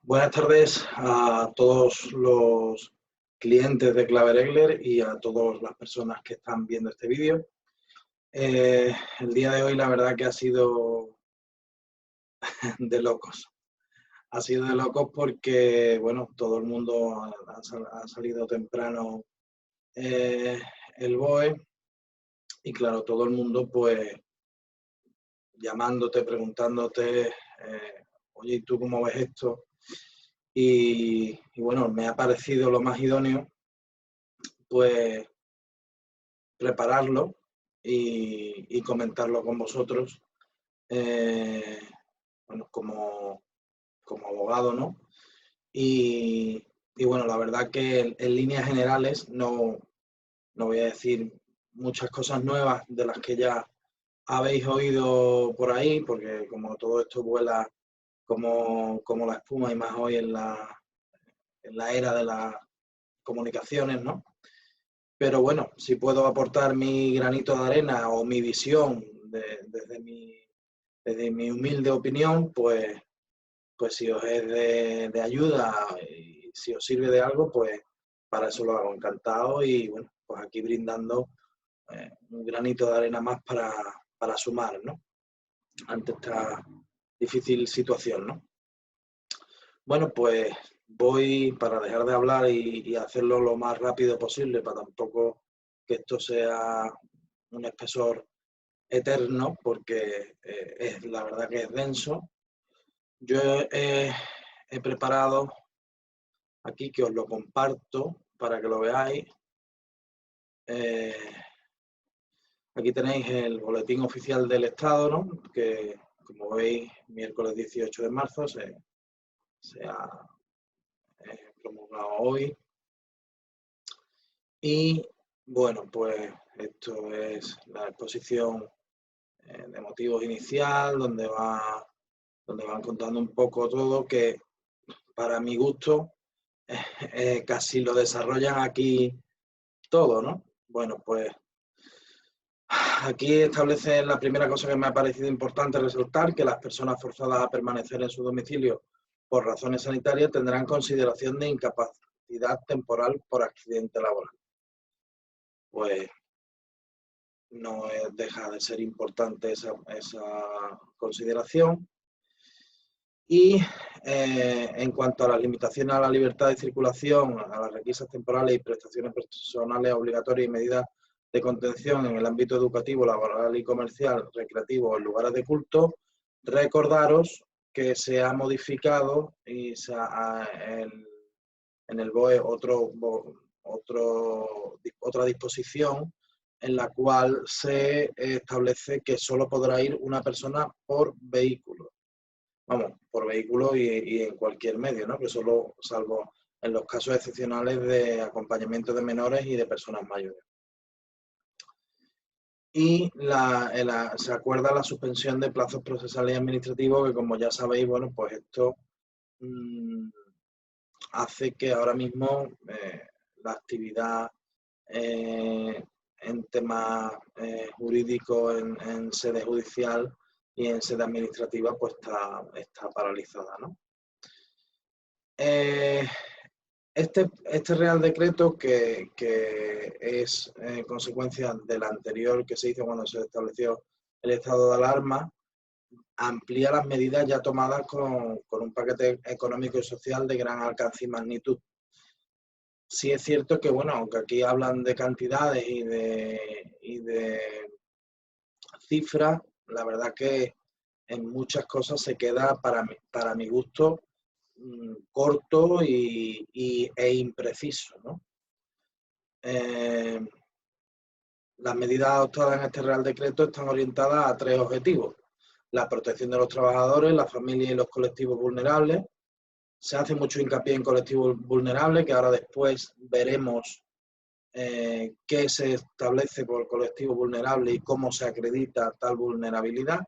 Buenas tardes a todos los clientes de Claveregler y a todas las personas que están viendo este vídeo. El día de hoy la verdad que ha sido de locos. Ha sido de locos porque, bueno, todo el mundo ha salido temprano eh, el BOE y claro, todo el mundo pues llamándote, preguntándote, oye, ¿y tú cómo ves esto? Y bueno, me ha parecido lo más idóneo pues prepararlo y comentarlo con vosotros, eh, bueno, como abogado, ¿no? Y, y, bueno, la verdad que en líneas generales no voy a decir muchas cosas nuevas de las que ya habéis oído por ahí, porque como todo esto vuela como la espuma y más hoy en la era de las comunicaciones, ¿no? Pero bueno, si puedo aportar mi granito de arena o mi visión desde mi humilde opinión, pues si os es de ayuda y si os sirve de algo, pues para eso lo hago encantado y bueno, pues aquí brindando un granito de arena más para sumar, ¿no? Ante esta difícil situación, ¿no? Bueno, pues voy para dejar de hablar y hacerlo lo más rápido posible, para tampoco que esto sea un espesor eterno, porque es la verdad que es denso. Yo he preparado aquí que os lo comparto para que lo veáis. Eh, Aquí tenéis el boletín oficial del Estado, ¿no? Que como veis, miércoles 18 de marzo se ha promulgado hoy. Y bueno, pues esto es la exposición de motivos inicial, donde van contando un poco todo, que para mi gusto casi lo desarrollan aquí todo, ¿no? Bueno, pues aquí establece la primera cosa que me ha parecido importante resaltar, que las personas forzadas a permanecer en su domicilio por razones sanitarias tendrán consideración de incapacidad temporal por accidente laboral. Pues no deja de ser importante esa consideración. Y en cuanto a las limitaciones a la libertad de circulación, a las requisas temporales y prestaciones personales obligatorias y medidas de contención en el ámbito educativo, laboral y comercial, recreativo o en lugares de culto, recordaros que se ha modificado y en el BOE otra disposición en la cual se establece que solo podrá ir una persona por vehículo. Vamos, por vehículo y en cualquier medio, ¿no? Que solo, salvo en los casos excepcionales de acompañamiento de menores y de personas mayores. Y se acuerda la suspensión de plazos procesales y administrativos, que como ya sabéis, bueno, pues esto hace que ahora mismo la actividad en temas jurídicos en sede judicial y en sede administrativa pues está paralizada, ¿no? Este Real Decreto, que es consecuencia del anterior que se hizo cuando se estableció el estado de alarma, amplía las medidas ya tomadas con un paquete económico y social de gran alcance y magnitud. Sí es cierto que, bueno, aunque aquí hablan de cantidades y de cifras, la verdad que en muchas cosas se queda, para mi gusto, corto e impreciso, ¿no? Las medidas adoptadas en este Real Decreto están orientadas a tres objetivos: la protección de los trabajadores, la familia y los colectivos vulnerables. Se hace mucho hincapié en colectivos vulnerables, que ahora después veremos qué se establece por colectivo vulnerable y cómo se acredita tal vulnerabilidad.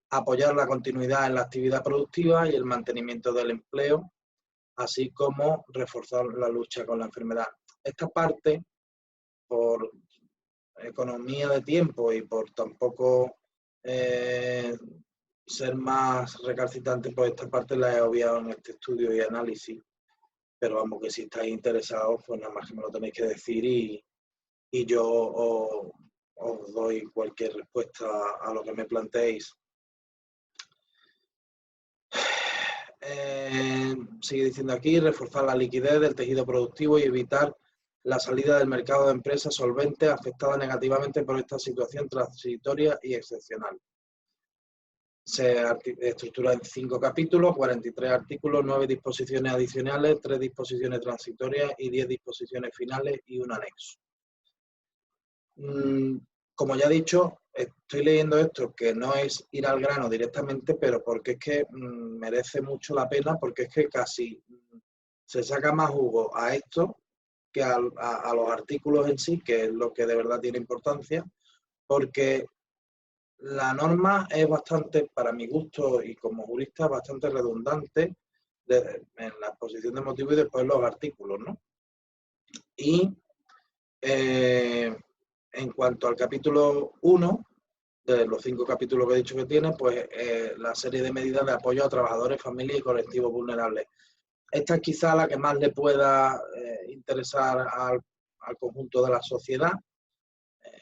Apoyar la continuidad en la actividad productiva y el mantenimiento del empleo, así como reforzar la lucha con la enfermedad. Esta parte, por economía de tiempo y por tampoco ser más recalcitrante, pues esta parte la he obviado en este estudio y análisis, pero vamos, que si estáis interesados, pues nada más que me lo tenéis que decir y yo os doy cualquier respuesta a lo que me planteéis. Sigue diciendo aquí, reforzar la liquidez del tejido productivo y evitar la salida del mercado de empresas solventes afectadas negativamente por esta situación transitoria y excepcional. Se estructura en 5 capítulos, 43 artículos, 9 disposiciones adicionales, 3 disposiciones transitorias y 10 disposiciones finales y un anexo. Como ya he dicho, estoy leyendo esto, que no es ir al grano directamente, pero porque es que merece mucho la pena, porque es que casi se saca más jugo a esto que a los artículos en sí, que es lo que de verdad tiene importancia, porque la norma es bastante, para mi gusto y como jurista, bastante redundante en la exposición de motivos y después los artículos, ¿no? Y en cuanto al capítulo 1, de los 5 capítulos que he dicho que tiene, pues la serie de medidas de apoyo a trabajadores, familias y colectivos vulnerables. Esta es quizá la que más le pueda interesar al conjunto de la sociedad.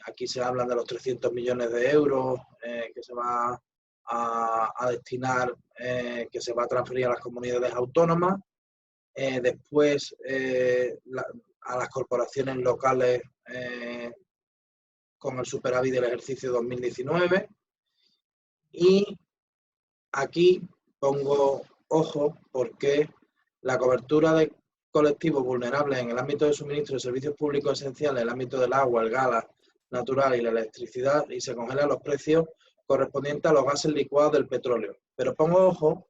Aquí se hablan de los 300 millones de euros que se va a destinar, que se va a transferir a las comunidades autónomas. Después a las corporaciones locales con el superávit del ejercicio 2019. Y aquí pongo ojo porque la cobertura de colectivos vulnerables en el ámbito de suministro de servicios públicos esenciales, en el ámbito del agua, el gas natural y la electricidad, y se congelan los precios correspondientes a los gases licuados del petróleo. Pero pongo ojo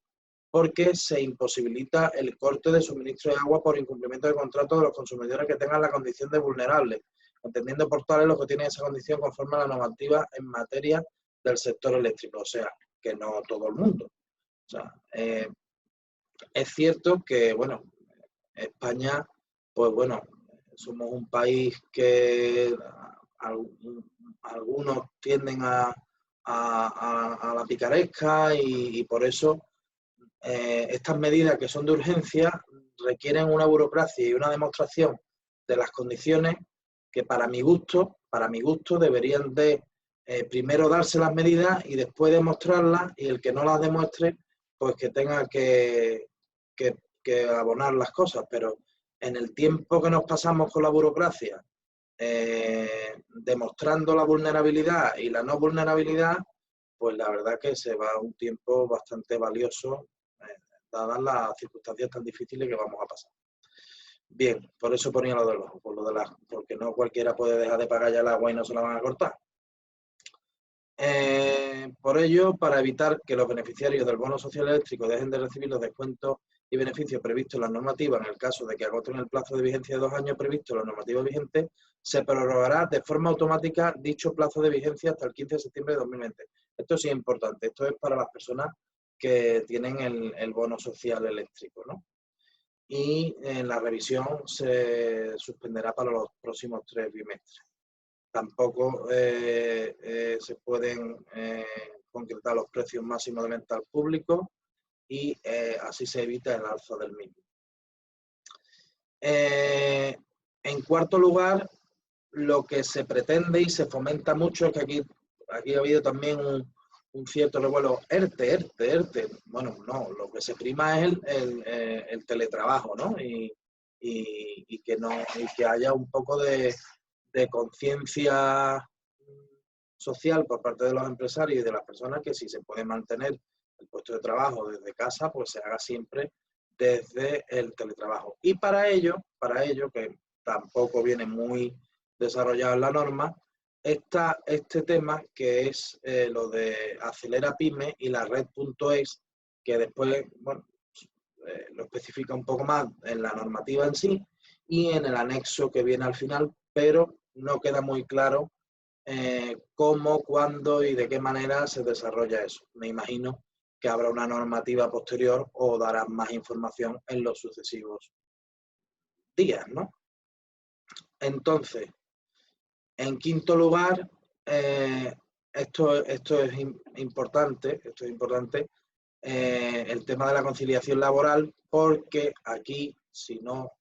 porque se imposibilita el corte de suministro de agua por incumplimiento de contratos de los consumidores que tengan la condición de vulnerables, entendiendo por tales los que tienen esa condición conforme a la normativa en materia del sector eléctrico, o sea, que no todo el mundo. O sea, es cierto que, bueno, España, pues bueno, somos un país que algunos tienden a la picaresca y por eso estas medidas que son de urgencia requieren una burocracia y una demostración de las condiciones que para mi gusto deberían de primero darse las medidas y después demostrarlas, y el que no las demuestre, pues que tenga que abonar las cosas. Pero en el tiempo que nos pasamos con la burocracia, demostrando la vulnerabilidad y la no vulnerabilidad, pues la verdad que se va un tiempo bastante valioso, dadas las circunstancias tan difíciles que vamos a pasar. Bien, por eso ponía lo del ojo, porque no cualquiera puede dejar de pagar ya el agua y no se la van a cortar. Por ello, para evitar que los beneficiarios del bono social eléctrico dejen de recibir los descuentos y beneficios previstos en la normativa, en el caso de que agoten el plazo de vigencia de 2 años previsto en la normativa vigente, se prorrogará de forma automática dicho plazo de vigencia hasta el 15 de septiembre de 2020. Esto sí es importante, esto es para las personas que tienen el bono social eléctrico, ¿no? Y la revisión se suspenderá para los próximos 3 bimestres. Tampoco se pueden concretar los precios máximos de venta al público y así se evita el alza del mismo. En cuarto lugar, lo que se pretende y se fomenta mucho es que aquí ha habido también un cierto revuelo. ERTE. Bueno, no, lo que se prima es el teletrabajo, ¿no? Y que haya un poco de conciencia social por parte de los empresarios y de las personas, que si se puede mantener el puesto de trabajo desde casa, pues se haga siempre desde el teletrabajo. Y para ello, que tampoco viene muy desarrollado en la norma, está este tema que es lo de Acelera Pyme y la red.es, que después, bueno, lo especifica un poco más en la normativa en sí y en el anexo que viene al final, pero no queda muy claro cómo, cuándo y de qué manera se desarrolla eso. Me imagino que habrá una normativa posterior o darán más información en los sucesivos días, ¿no? Entonces, en quinto lugar, esto es importante, el tema de la conciliación laboral, porque aquí, si no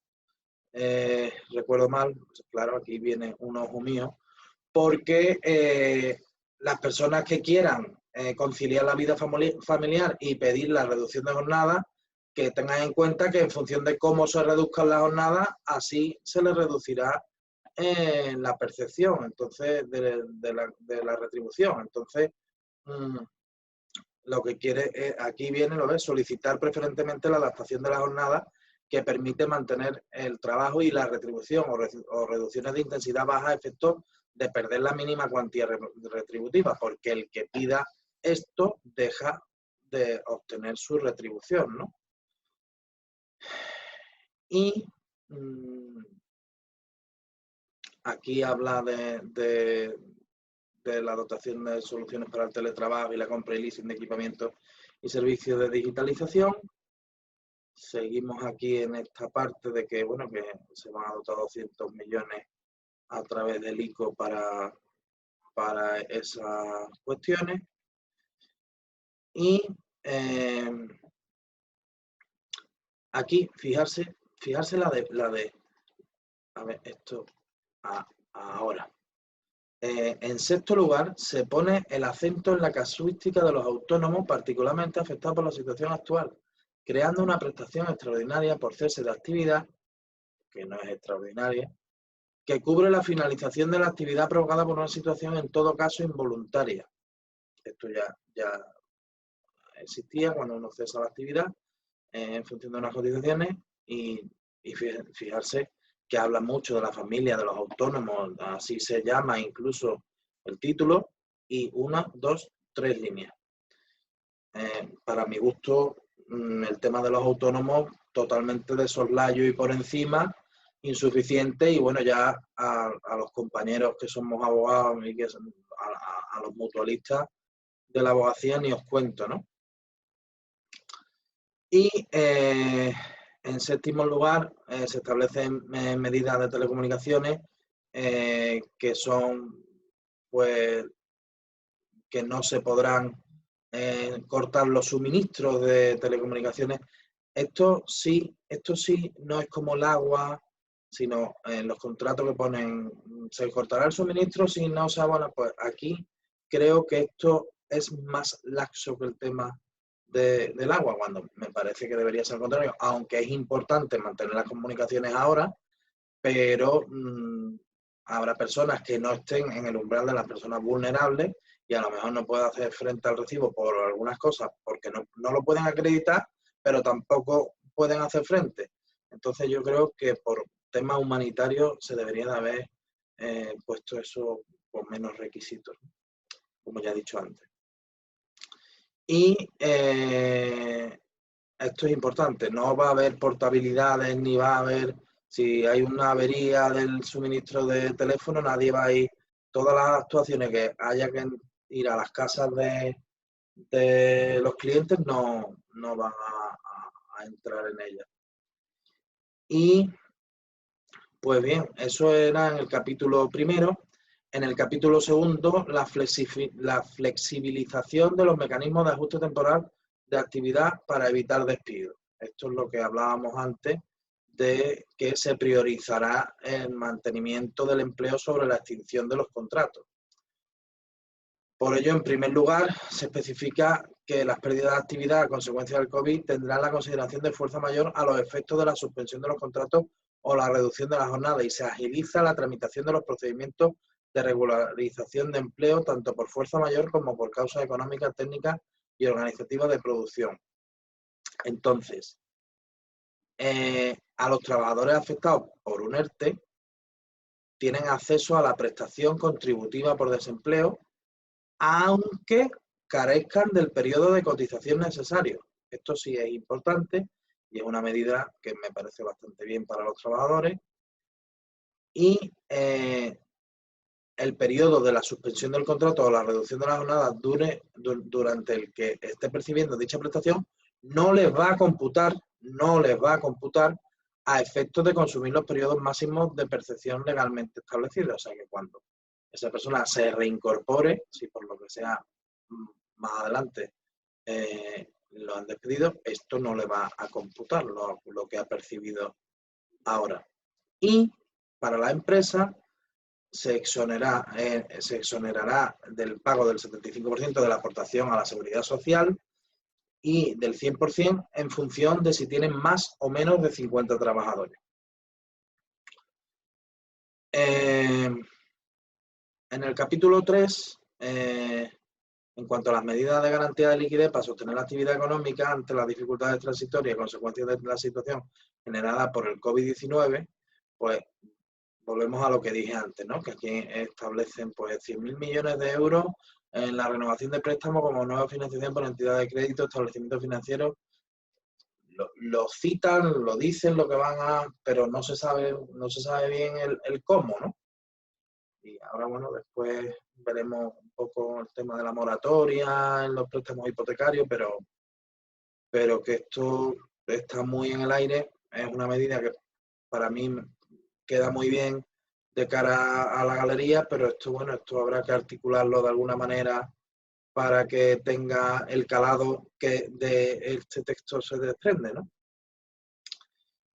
recuerdo mal, pues claro, aquí viene un ojo mío, porque las personas que quieran conciliar la vida familiar y pedir la reducción de jornada, que tengan en cuenta que en función de cómo se reduzcan las jornadas, así se les reducirá la percepción entonces de la retribución. Entonces, lo que quiere, aquí viene, lo ves, solicitar preferentemente la adaptación de la jornada que permite mantener el trabajo y la retribución o reducciones de intensidad baja a efecto de perder la mínima cuantía retributiva, porque el que pida esto deja de obtener su retribución, ¿no? Y aquí habla de la dotación de soluciones para el teletrabajo y la compra y leasing de equipamientos y servicios de digitalización. Seguimos aquí en esta parte de que, bueno, que se van a dotar 200 millones a través del ICO para esas cuestiones. Y aquí, fijarse la de a ver, esto ahora. En sexto lugar, se pone el acento en la casuística de los autónomos particularmente afectados por la situación actual, creando una prestación extraordinaria por cese de actividad, que no es extraordinaria, que cubre la finalización de la actividad provocada por una situación en todo caso involuntaria. Esto ya existía cuando uno cesa la actividad en función de unas cotizaciones y fijarse que habla mucho de la familia, de los autónomos, así se llama incluso el título, y 1, 2, 3 líneas. Para mi gusto, el tema de los autónomos totalmente de soslayo y por encima, insuficiente, y bueno, ya a los compañeros que somos abogados y que a los mutualistas de la abogacía ni os cuento, ¿no? Y en séptimo lugar, se establecen medidas de telecomunicaciones que son, pues, que no se podrán cortar los suministros de telecomunicaciones. Esto sí no es como el agua, sino en los contratos que ponen, se cortará el suministro si no se abona. Pues aquí creo que esto es más laxo que el tema del agua, cuando me parece que debería ser al contrario, aunque es importante mantener las comunicaciones ahora, pero habrá personas que no estén en el umbral de las personas vulnerables y a lo mejor no pueden hacer frente al recibo por algunas cosas porque no lo pueden acreditar, pero tampoco pueden hacer frente. Entonces yo creo que por temas humanitarios se debería de haber puesto eso con menos requisitos, como ya he dicho antes. Y esto es importante, no va a haber portabilidades ni va a haber, si hay una avería del suministro de teléfono, nadie va a ir, todas las actuaciones que haya que ir a las casas de los clientes no van a entrar en ellas. Y pues bien, eso era en el capítulo primero. En el capítulo segundo, la flexibilización de los mecanismos de ajuste temporal de actividad para evitar despidos. Esto es lo que hablábamos antes, de que se priorizará el mantenimiento del empleo sobre la extinción de los contratos. Por ello, en primer lugar, se especifica que las pérdidas de actividad a consecuencia del COVID tendrán la consideración de fuerza mayor a los efectos de la suspensión de los contratos o la reducción de la jornada, y se agiliza la tramitación de los procedimientos de regularización de empleo tanto por fuerza mayor como por causas económicas, técnicas y organizativas de producción. Entonces, a los trabajadores afectados por un ERTE tienen acceso a la prestación contributiva por desempleo, aunque carezcan del periodo de cotización necesario. Esto sí es importante y es una medida que me parece bastante bien para los trabajadores. Y el periodo de la suspensión del contrato o la reducción de la jornada durante el que esté percibiendo dicha prestación no les va a computar a efectos de consumir los periodos máximos de percepción legalmente establecidos. O sea que cuando esa persona se reincorpore, si por lo que sea más adelante lo han despedido, esto no le va a computar lo que ha percibido ahora. Y para la empresa se exonerará del pago del 75% de la aportación a la seguridad social y del 100% en función de si tienen más o menos de 50 trabajadores. En el capítulo 3, en cuanto a las medidas de garantía de liquidez para sostener la actividad económica ante las dificultades transitorias y consecuencias de la situación generada por el COVID-19, pues volvemos a lo que dije antes, ¿no? Que aquí establecen pues 100.000 millones de euros en la renovación de préstamos como nueva financiación por entidades de crédito, establecimientos financieros. Lo citan, lo dicen, lo que van a, pero no se sabe bien el cómo, ¿no? Y ahora, bueno, después veremos un poco el tema de la moratoria en los préstamos hipotecarios, pero que esto está muy en el aire. Es una medida que para mí queda muy bien de cara a la galería, pero esto, bueno, esto habrá que articularlo de alguna manera para que tenga el calado que de este texto se desprende, ¿no?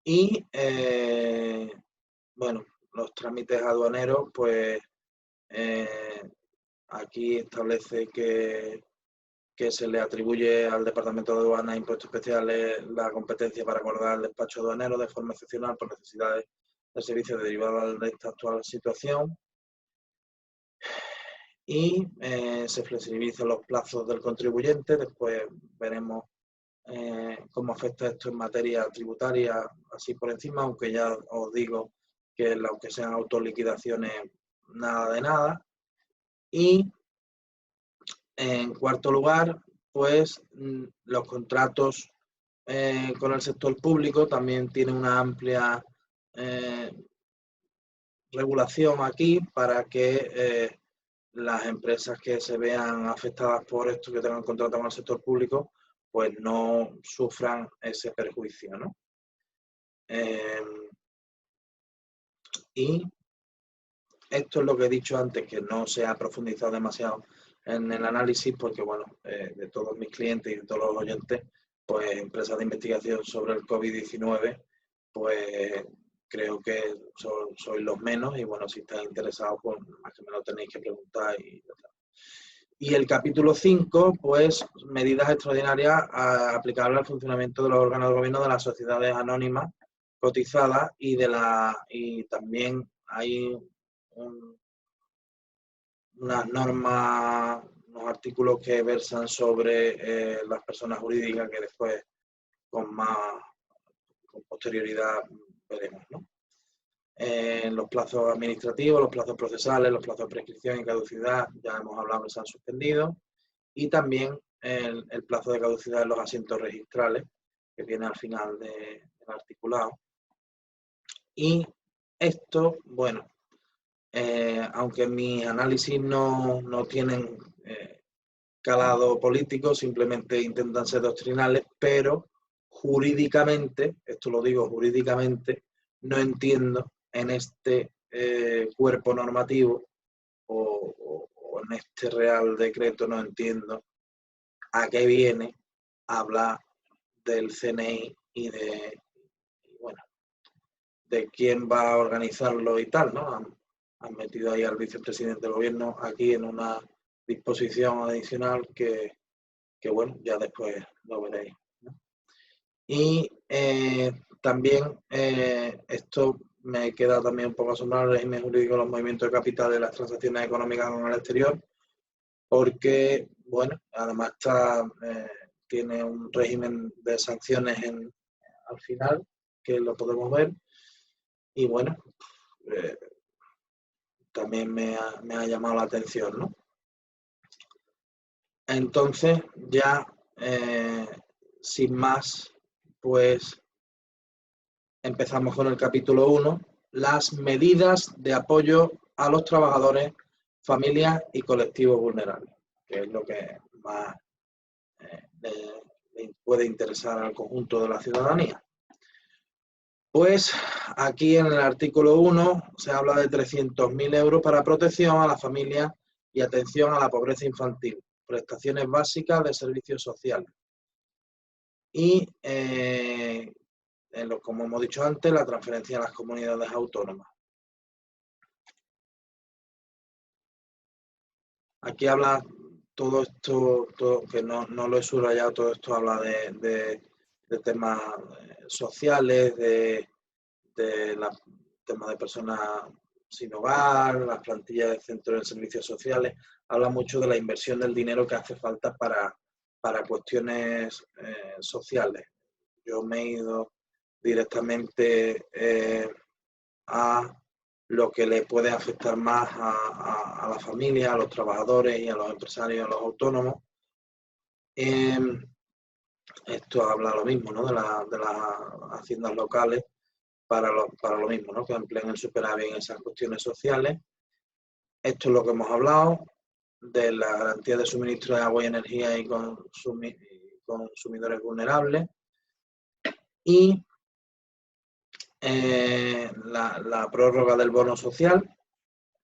Y, bueno, los trámites aduaneros, pues aquí establece que se le atribuye al Departamento de Aduanas e Impuestos Especiales la competencia para acordar el despacho aduanero de forma excepcional por necesidades de servicios derivadas de esta actual situación. Y se flexibilizan los plazos del contribuyente. Después veremos cómo afecta esto en materia tributaria, así por encima, aunque ya os digo que aunque sean autoliquidaciones, nada de nada. Y en cuarto lugar, pues los contratos con el sector público también tienen una amplia regulación aquí para que las empresas que se vean afectadas por esto, que tengan contrato con el sector público, pues no sufran ese perjuicio, ¿no? Y esto es lo que he dicho antes, que no se ha profundizado demasiado en el análisis, porque, bueno, de todos mis clientes y de todos los oyentes, pues empresas de investigación sobre el COVID-19, pues creo que sois los menos y, bueno, si estáis interesados, pues más que me lo tenéis que preguntar y el capítulo 5, pues medidas extraordinarias aplicables al funcionamiento de los órganos de gobierno de las sociedades anónimas cotizadas y también hay unas normas, unos artículos que versan sobre las personas jurídicas que después con posterioridad veremos, ¿no? Los plazos administrativos, los plazos procesales, los plazos de prescripción y caducidad, ya hemos hablado que se han suspendido, y también el plazo de caducidad de los asientos registrales, que viene al final del articulado. Y esto, bueno, aunque mis análisis no tienen calado político, simplemente intentan ser doctrinales, pero jurídicamente, esto lo digo jurídicamente, no entiendo en este cuerpo normativo o en este Real Decreto, no entiendo a qué viene hablar del CNI y bueno, de quién va a organizarlo y tal, ¿no? Han metido ahí al vicepresidente del gobierno aquí en una disposición adicional que bueno, ya después lo veréis, ¿no? Y también esto me queda también un poco asombrado, el régimen jurídico de los movimientos de capital de las transacciones económicas con el exterior, porque, bueno, además tiene un régimen de sanciones al final, que lo podemos ver, y bueno, también me ha llamado la atención, ¿no? Entonces, ya sin más, pues empezamos con el capítulo 1, las medidas de apoyo a los trabajadores, familias y colectivos vulnerables, que es lo que más le puede interesar al conjunto de la ciudadanía. Pues aquí en el artículo 1 se habla de 300.000 euros para protección a la familia y atención a la pobreza infantil, prestaciones básicas de servicios sociales. Y, como hemos dicho antes, la transferencia a las comunidades autónomas. Aquí habla todo esto, que no lo he subrayado, todo esto habla de temas sociales, de temas de personas sin hogar, las plantillas de centros de servicios sociales. Habla mucho de la inversión del dinero que hace falta para cuestiones sociales. Yo me he ido directamente a lo que le puede afectar más a la familia, a los trabajadores y a los empresarios, a los autónomos. Esto habla lo mismo, ¿no? de las haciendas locales para lo mismo, ¿no? Que empleen el superávit en esas cuestiones sociales. Esto es lo que hemos hablado, de la garantía de suministro de agua y energía y consumidores vulnerables. Y la prórroga del bono social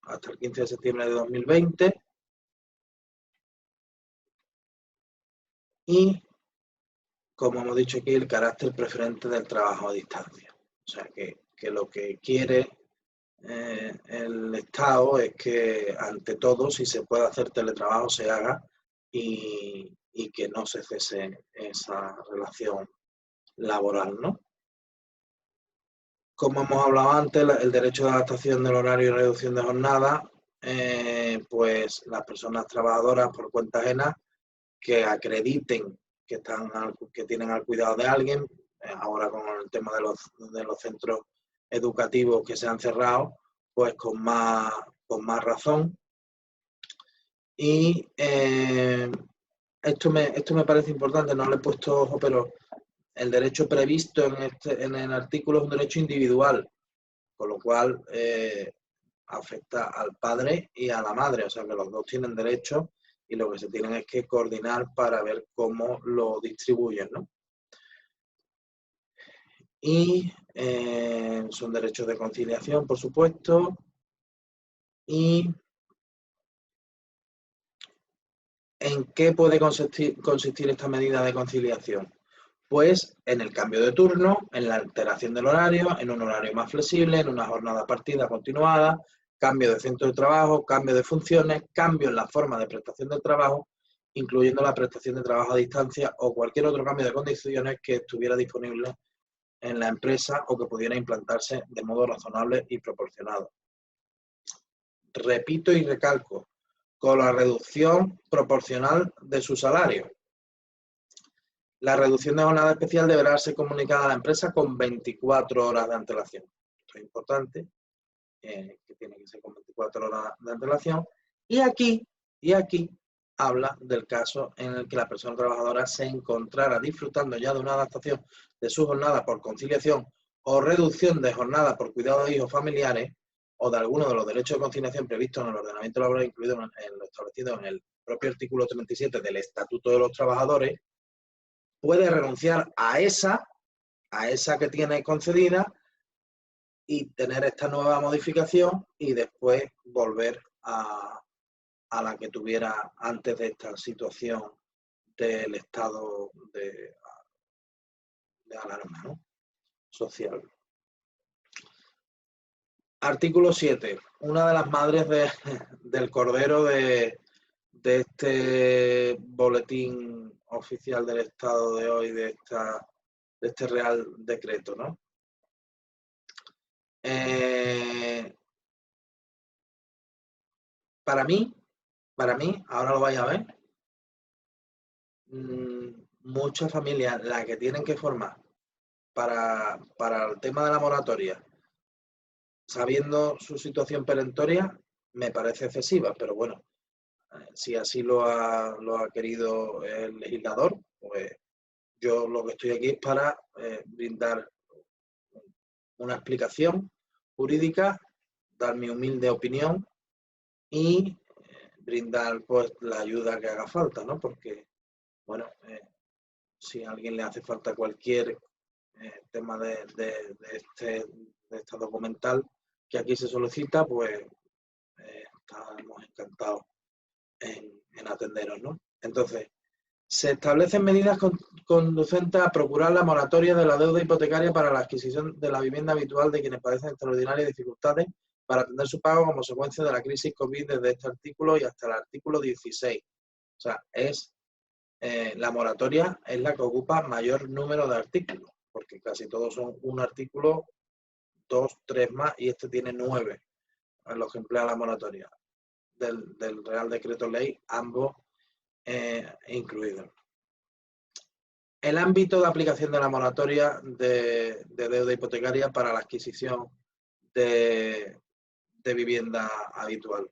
hasta el 15 de septiembre de 2020. Y, como hemos dicho aquí, el carácter preferente del trabajo a distancia. O sea, que lo que quiere el Estado es que, ante todo, si se puede hacer teletrabajo, se haga y que no se cese esa relación laboral, ¿no? Como hemos hablado antes, el derecho de adaptación del horario y reducción de jornada, pues las personas trabajadoras por cuenta ajena que acrediten que tienen al cuidado de alguien, ahora con el tema de los centros educativos que se han cerrado, pues con más razón. Y esto me parece importante, no le he puesto ojo, pero el derecho previsto en el artículo es un derecho individual, con lo cual afecta al padre y a la madre, o sea que los dos tienen derecho y lo que se tienen es que coordinar para ver cómo lo distribuyen, ¿no? Y son derechos de conciliación, por supuesto. ¿Y en qué puede consistir esta medida de conciliación? Pues en el cambio de turno, en la alteración del horario, en un horario más flexible, en una jornada partida continuada, cambio de centro de trabajo, cambio de funciones, cambio en la forma de prestación del trabajo, incluyendo la prestación de trabajo a distancia o cualquier otro cambio de condiciones que estuviera disponible en la empresa o que pudiera implantarse de modo razonable y proporcionado. Repito y recalco, con la reducción proporcional de su salario. La reducción de jornada especial deberá ser comunicada a la empresa con 24 horas de antelación. Esto es importante, que tiene que ser con 24 horas de antelación. Y aquí habla del caso en el que la persona trabajadora se encontrara disfrutando ya de una adaptación de su jornada por conciliación o reducción de jornada por cuidado de hijos familiares o de alguno de los derechos de conciliación previstos en el ordenamiento laboral, incluido en lo establecido en el propio artículo 37 del Estatuto de los Trabajadores, puede renunciar a esa que tiene concedida y tener esta nueva modificación y después volver a la que tuviera antes de esta situación del estado de alarma, ¿no? Social. Artículo 7. Una de las madres del cordero de este boletín oficial del Estado de hoy, de este Real Decreto, ¿no? Para mí, ahora lo vais a ver, muchas familias, las que tienen que formar para el tema de la moratoria, sabiendo su situación perentoria, me parece excesiva, pero bueno, si así lo ha querido el legislador, pues yo lo que estoy aquí es para brindar una explicación jurídica, dar mi humilde opinión y brindar pues la ayuda que haga falta, ¿no? Porque, bueno, si a alguien le hace falta cualquier tema de esta documental que aquí se solicita, pues estamos encantados en atenderos, ¿no? Entonces, se establecen medidas conducentes a procurar la moratoria de la deuda hipotecaria para la adquisición de la vivienda habitual de quienes padecen extraordinarias dificultades para atender su pago como consecuencia de la crisis COVID desde este artículo y hasta el artículo 16. O sea, la moratoria es la que ocupa mayor número de artículos, porque casi todos son un artículo, 2, 3 más, y este tiene 9 en los que emplea la moratoria del Real Decreto Ley, ambos incluidos. El ámbito de aplicación de la moratoria de deuda hipotecaria para la adquisición de vivienda habitual.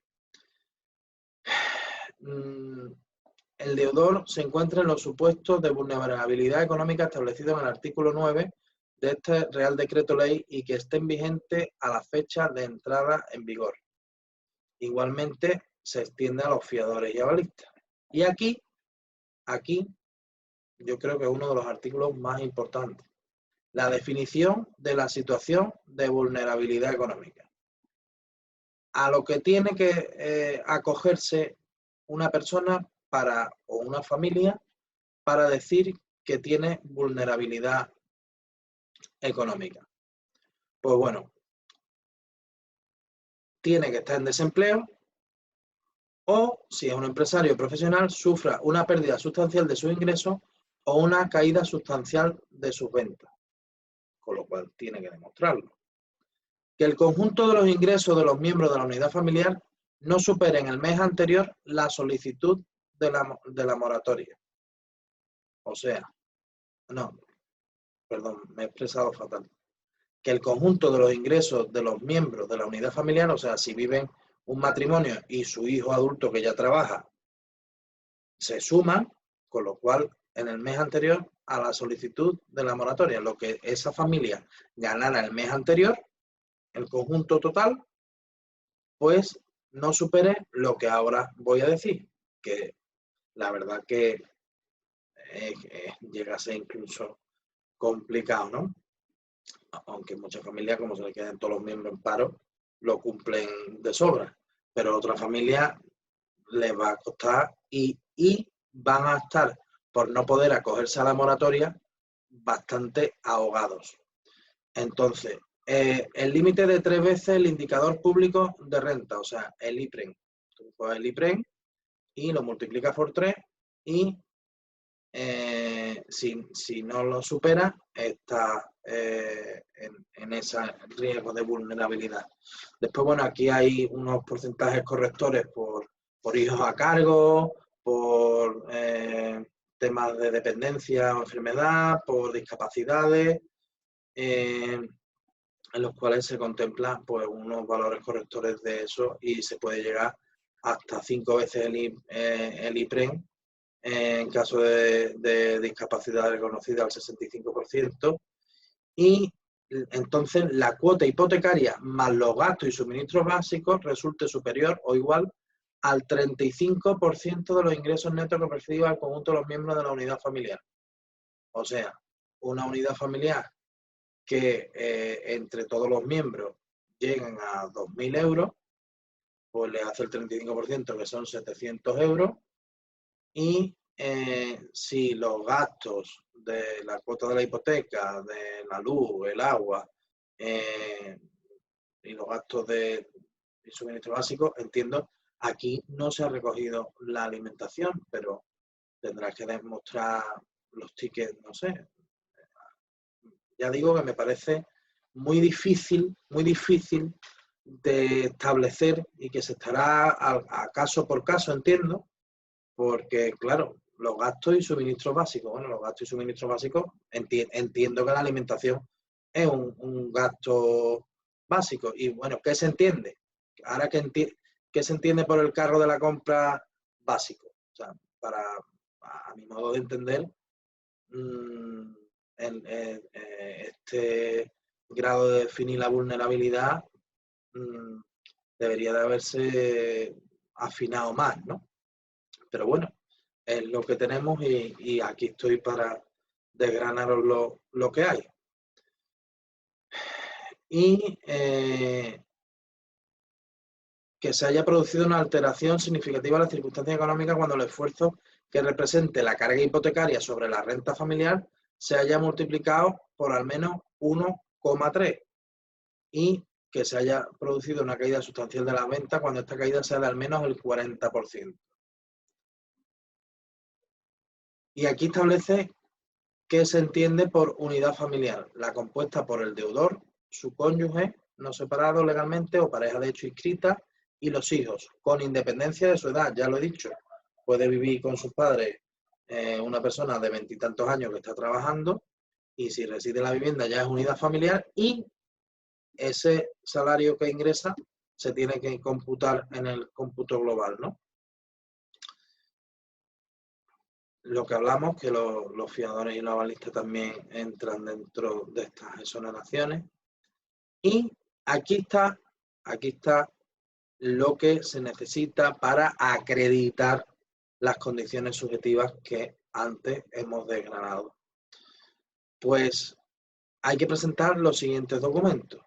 El deudor se encuentra en los supuestos de vulnerabilidad económica establecidos en el artículo 9 de este Real Decreto Ley y que estén vigentes a la fecha de entrada en vigor. Igualmente se extiende a los fiadores y avalistas. Y aquí yo creo que es uno de los artículos más importantes. La definición de la situación de vulnerabilidad económica. A lo que tiene que acogerse una persona o una familia para decir que tiene vulnerabilidad económica. Pues bueno, tiene que estar en desempleo o, si es un empresario profesional, sufra una pérdida sustancial de sus ingresos o una caída sustancial de sus ventas, con lo cual tiene que demostrarlo. Que el conjunto de los ingresos de los miembros de la unidad familiar no supere en el mes anterior la solicitud de la moratoria. O sea, no, perdón, me he expresado fatal. Que el conjunto de los ingresos de los miembros de la unidad familiar, o sea, si viven un matrimonio y su hijo adulto que ya trabaja, se suman, con lo cual en el mes anterior a la solicitud de la moratoria, lo que esa familia ganara el mes anterior, el conjunto total, pues no supere lo que ahora voy a decir, que la verdad que llega a ser incluso complicado, ¿no? Aunque muchas familias, como se le queden todos los miembros en paro, lo cumplen de sobra, pero a otras familias les va a costar y van a estar, por no poder acogerse a la moratoria, bastante ahogados. Entonces, el límite de 3 veces el indicador público de renta, o sea, el IPREN. Tú coges el IPREN y lo multiplicas por 3 y si no lo supera, está en ese riesgo de vulnerabilidad. Después, bueno, aquí hay unos porcentajes correctores por hijos a cargo, por temas de dependencia o enfermedad, por discapacidades, en los cuales se contemplan pues, unos valores correctores de eso y se puede llegar hasta 5 veces el IPREN en caso de discapacidad reconocida al 65%, y entonces la cuota hipotecaria más los gastos y suministros básicos resulte superior o igual al 35% de los ingresos netos que perciba el conjunto de los miembros de la unidad familiar. O sea, una unidad familiar que entre todos los miembros lleguen a 2.000 euros, pues le hace el 35%, que son 700 euros, y si los gastos de la cuota de la hipoteca, de la luz, el agua y los gastos de suministro básico, entiendo, aquí no se ha recogido la alimentación, pero tendrás que demostrar los tickets, no sé. Ya digo que me parece muy difícil de establecer y que se estará a caso por caso, entiendo, porque, claro, los gastos y suministros básicos. Bueno, los gastos y suministros básicos, entiendo que la alimentación es un gasto básico. Y bueno, ¿qué se entiende? Ahora, ¿qué se entiende por el carro de la compra básico? O sea, a mi modo de entender, este grado de definir la vulnerabilidad debería de haberse afinado más, ¿no? Pero bueno, es lo que tenemos y aquí estoy para desgranaros lo que hay. y que se haya producido una alteración significativa de las circunstancias económicas cuando el esfuerzo que represente la carga hipotecaria sobre la renta familiar se haya multiplicado por al menos 1,3 y que se haya producido una caída sustancial de la venta cuando esta caída sea de al menos el 40%. Y aquí establece qué se entiende por unidad familiar, la compuesta por el deudor, su cónyuge no separado legalmente o pareja de hecho inscrita y los hijos, con independencia de su edad, ya lo he dicho. Puede vivir con sus padres una persona de 20 y tantos años que está trabajando y si reside en la vivienda ya es unidad familiar y ese salario que ingresa se tiene que computar en el cómputo global, ¿no? Lo que hablamos, que los fiadores y los avalistas también entran dentro de estas exoneraciones. Y aquí está lo que se necesita para acreditar las condiciones subjetivas que antes hemos desgranado. Pues hay que presentar los siguientes documentos.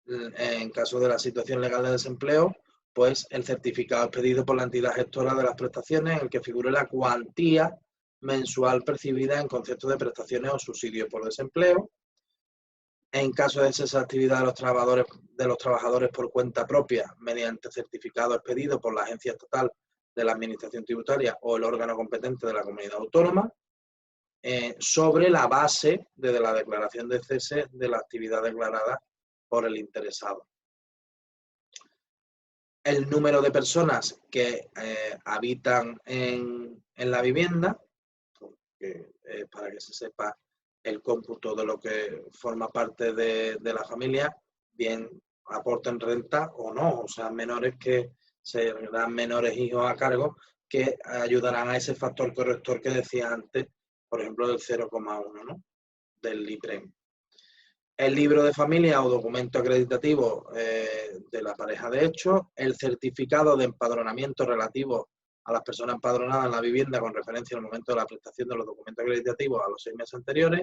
En caso de la situación legal de desempleo, pues el certificado expedido por la entidad gestora de las prestaciones en el que figure la cuantía mensual percibida en concepto de prestaciones o subsidios por desempleo. En caso de cese de actividad de los trabajadores por cuenta propia, mediante certificado expedido por la agencia estatal de la Administración Tributaria o el órgano competente de la comunidad autónoma, sobre la base de la declaración de cese de la actividad declarada por el interesado. El número de personas que habitan en la vivienda, para que se sepa el cómputo de lo que forma parte de la familia, bien aporten renta o no, o sea, menores que se dan menores hijos a cargo que ayudarán a ese factor corrector que decía antes, por ejemplo, del 0,1, ¿no? Del IPREM. El libro de familia o documento acreditativo de la pareja de hecho, el certificado de empadronamiento relativo a las personas empadronadas en la vivienda con referencia al momento de la prestación de los documentos acreditativos a los 6 meses anteriores,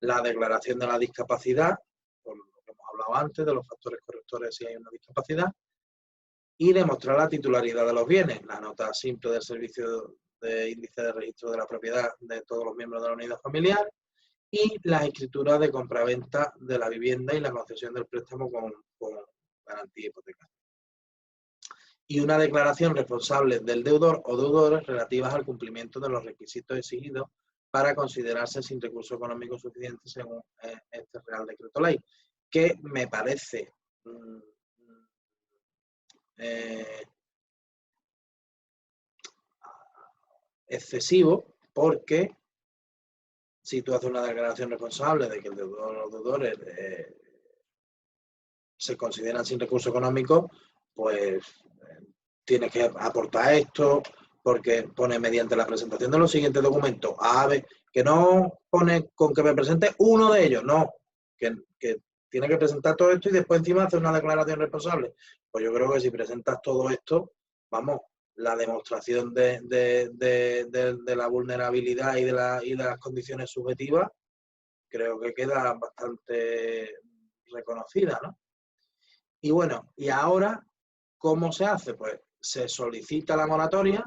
la declaración de la discapacidad, por lo que hemos hablado antes, de los factores correctores si hay una discapacidad, y demostrar la titularidad de los bienes, la nota simple del servicio de índice de registro de la propiedad de todos los miembros de la unidad familiar, y las escrituras de compraventa de la vivienda y la concesión del préstamo con garantía hipotecaria. Y una declaración responsable del deudor o deudores relativas al cumplimiento de los requisitos exigidos para considerarse sin recurso económico suficiente según este Real Decreto Ley, que me parece excesivo porque si tú haces una declaración responsable de que el deudor o los deudores se consideran sin recurso económico, pues tienes que aportar esto, porque pone mediante la presentación de los siguientes documentos, A, B, que no pone con que me presente uno de ellos, no, que tiene que presentar todo esto y después encima hacer una declaración responsable. Pues yo creo que si presentas todo esto, vamos, la demostración de la vulnerabilidad y de las condiciones subjetivas, creo que queda bastante reconocida, ¿no? Y bueno, y ahora, ¿cómo se hace? Pues se solicita la moratoria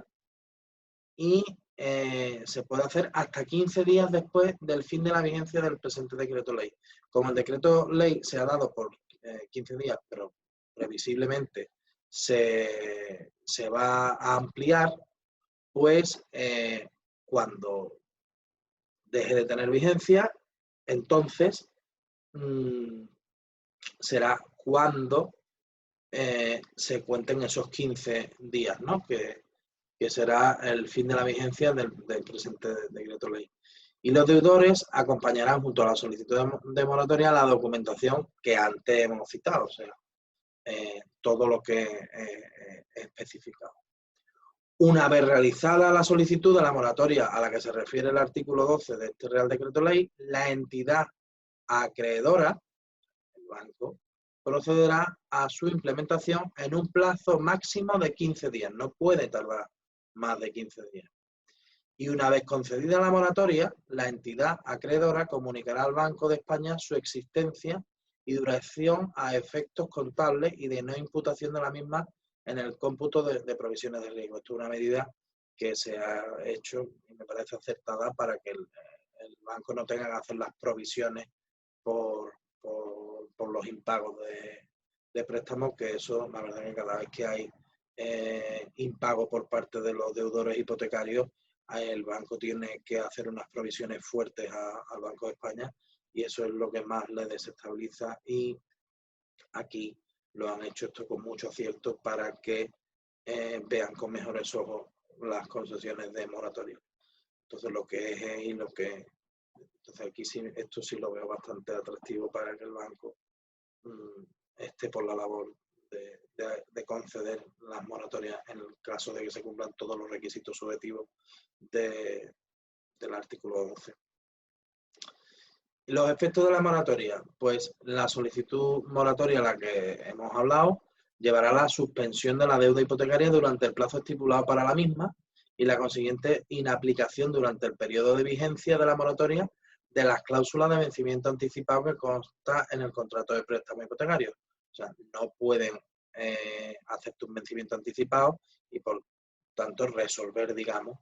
y se puede hacer hasta 15 días después del fin de la vigencia del presente decreto ley. Como el decreto ley se ha dado por 15 días, pero previsiblemente se va a ampliar, pues cuando deje de tener vigencia, entonces será cuando se cuenten esos 15 días, ¿no? Que será el fin de la vigencia del presente decreto ley. Y los deudores acompañarán junto a la solicitud de moratoria la documentación que antes hemos citado, o sea, todo lo que he especificado. Una vez realizada la solicitud de la moratoria a la que se refiere el artículo 12 de este Real Decreto Ley, la entidad acreedora, el banco, procederá a su implementación en un plazo máximo de 15 días. No puede tardar más de 15 días. Y una vez concedida la moratoria, la entidad acreedora comunicará al Banco de España su existencia y duración a efectos contables y de no imputación de la misma en el cómputo de provisiones de riesgo. Esto es una medida que se ha hecho y me parece acertada para que el banco no tenga que hacer las provisiones por los impagos de préstamos, que eso, la verdad que cada vez que hay impago por parte de los deudores hipotecarios, el banco tiene que hacer unas provisiones fuertes al Banco de España y eso es lo que más le desestabiliza, y aquí lo han hecho esto con mucho acierto para que vean con mejores ojos las concesiones de moratoria. Entonces lo que es y lo que... Entonces aquí sí, esto sí lo veo bastante atractivo para que el banco esté por la labor de conceder las moratorias en el caso de que se cumplan todos los requisitos subjetivos del artículo 11. Los efectos de la moratoria, pues la solicitud moratoria a la que hemos hablado llevará a la suspensión de la deuda hipotecaria durante el plazo estipulado para la misma y la consiguiente inaplicación durante el periodo de vigencia de la moratoria de las cláusulas de vencimiento anticipado que consta en el contrato de préstamo hipotecario. O sea, no pueden hacerte un vencimiento anticipado y por tanto resolver, digamos,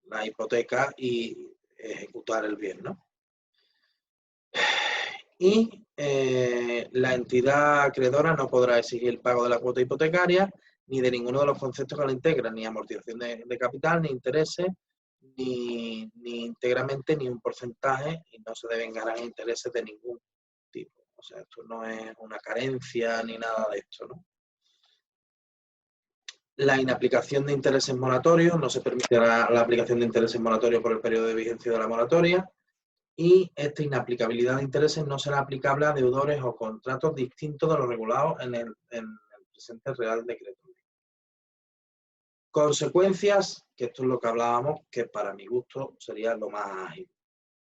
la hipoteca y ejecutar el bien, ¿no? Y la entidad acreedora no podrá exigir el pago de la cuota hipotecaria ni de ninguno de los conceptos que la integran, ni amortización de capital, ni intereses, ni íntegramente ni un porcentaje, y no se deben ganar intereses de ningún tipo. O sea, esto no es una carencia ni nada de esto, ¿no? La inaplicación de intereses moratorios, no se permitirá la aplicación de intereses moratorios por el periodo de vigencia de la moratoria, y esta inaplicabilidad de intereses no será aplicable a deudores o contratos distintos de los regulados en el presente Real Decreto. Consecuencias, que esto es lo que hablábamos, que para mi gusto sería lo más ágil.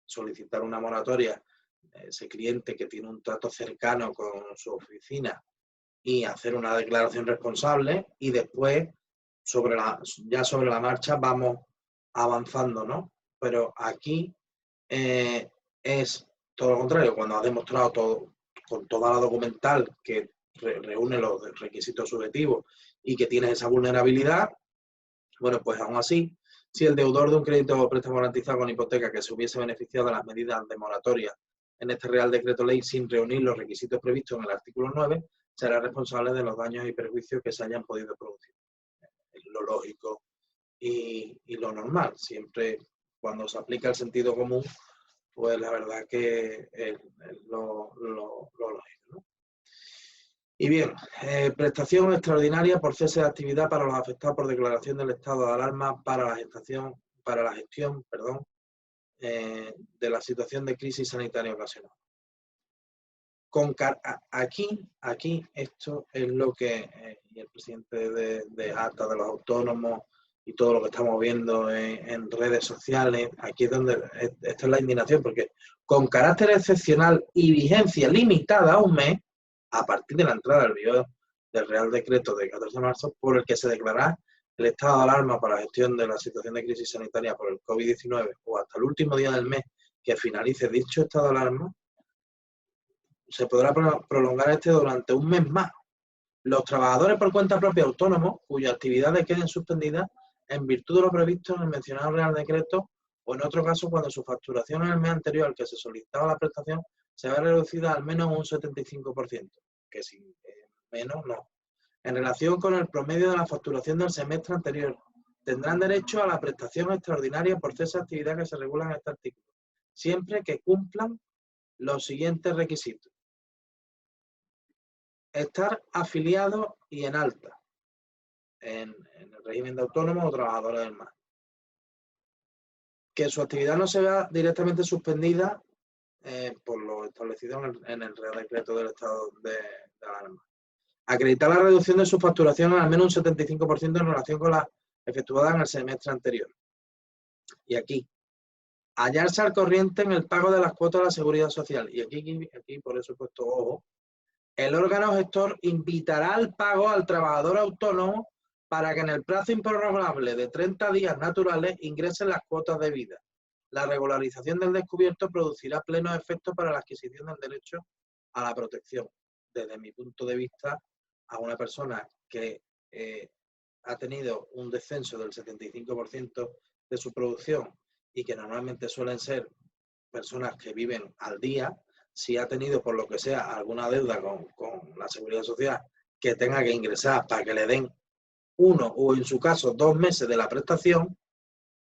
Solicitar una moratoria, ese cliente que tiene un trato cercano con su oficina, y hacer una declaración responsable, y después, ya sobre la marcha, vamos avanzando, ¿no? Pero aquí es todo lo contrario. Cuando has demostrado todo, con toda la documental que reúne los requisitos subjetivos y que tienes esa vulnerabilidad, bueno, pues aún así, si el deudor de un crédito o préstamo garantizado con hipoteca que se hubiese beneficiado de las medidas de moratoria en este Real Decreto Ley sin reunir los requisitos previstos en el artículo 9, será responsable de los daños y perjuicios que se hayan podido producir. Es lo lógico y lo normal. Siempre cuando se aplica el sentido común, pues la verdad que es lo lógico, ¿no? Y bien, prestación extraordinaria por cese de actividad para los afectados por declaración del estado de alarma para la gestión de la situación de crisis sanitaria ocasional. Aquí esto es lo que el presidente de ATA, de los autónomos y todo lo que estamos viendo en redes sociales, aquí es donde esta es la indignación, porque con carácter excepcional y vigencia limitada a un mes, a partir de la entrada del vigor del Real Decreto de 14 de marzo, por el que se declarará el estado de alarma para la gestión de la situación de crisis sanitaria por el COVID-19 o hasta el último día del mes que finalice dicho estado de alarma, se podrá prolongar durante un mes más. Los trabajadores por cuenta propia autónomos cuyas actividades queden suspendidas en virtud de lo previsto en el mencionado Real Decreto, o en otro caso cuando su facturación en el mes anterior al que se solicitaba la prestación se ve reducida al menos un 75%, que si menos no. En relación con el promedio de la facturación del semestre anterior, tendrán derecho a la prestación extraordinaria por cese de actividad que se regula en este artículo, siempre que cumplan los siguientes requisitos: estar afiliado y en alta en el régimen de autónomos o trabajadores del mar, que su actividad no se vea directamente suspendida por lo establecido en el Real Decreto del estado de alarma, acreditar la reducción de su facturación en al menos un 75% en relación con la efectuada en el semestre anterior, y aquí hallarse al corriente en el pago de las cuotas de la seguridad social, y aquí por eso he puesto ojo. El órgano gestor invitará al pago al trabajador autónomo para que en el plazo improrrogable de 30 días naturales ingresen las cuotas debidas. La regularización del descubierto producirá plenos efectos para la adquisición del derecho a la protección. Desde mi punto de vista, a una persona que ha tenido un descenso del 75% de su producción y que normalmente suelen ser personas que viven al día, si ha tenido por lo que sea alguna deuda con la Seguridad Social que tenga que ingresar para que le den 1 o en su caso 2 meses de la prestación,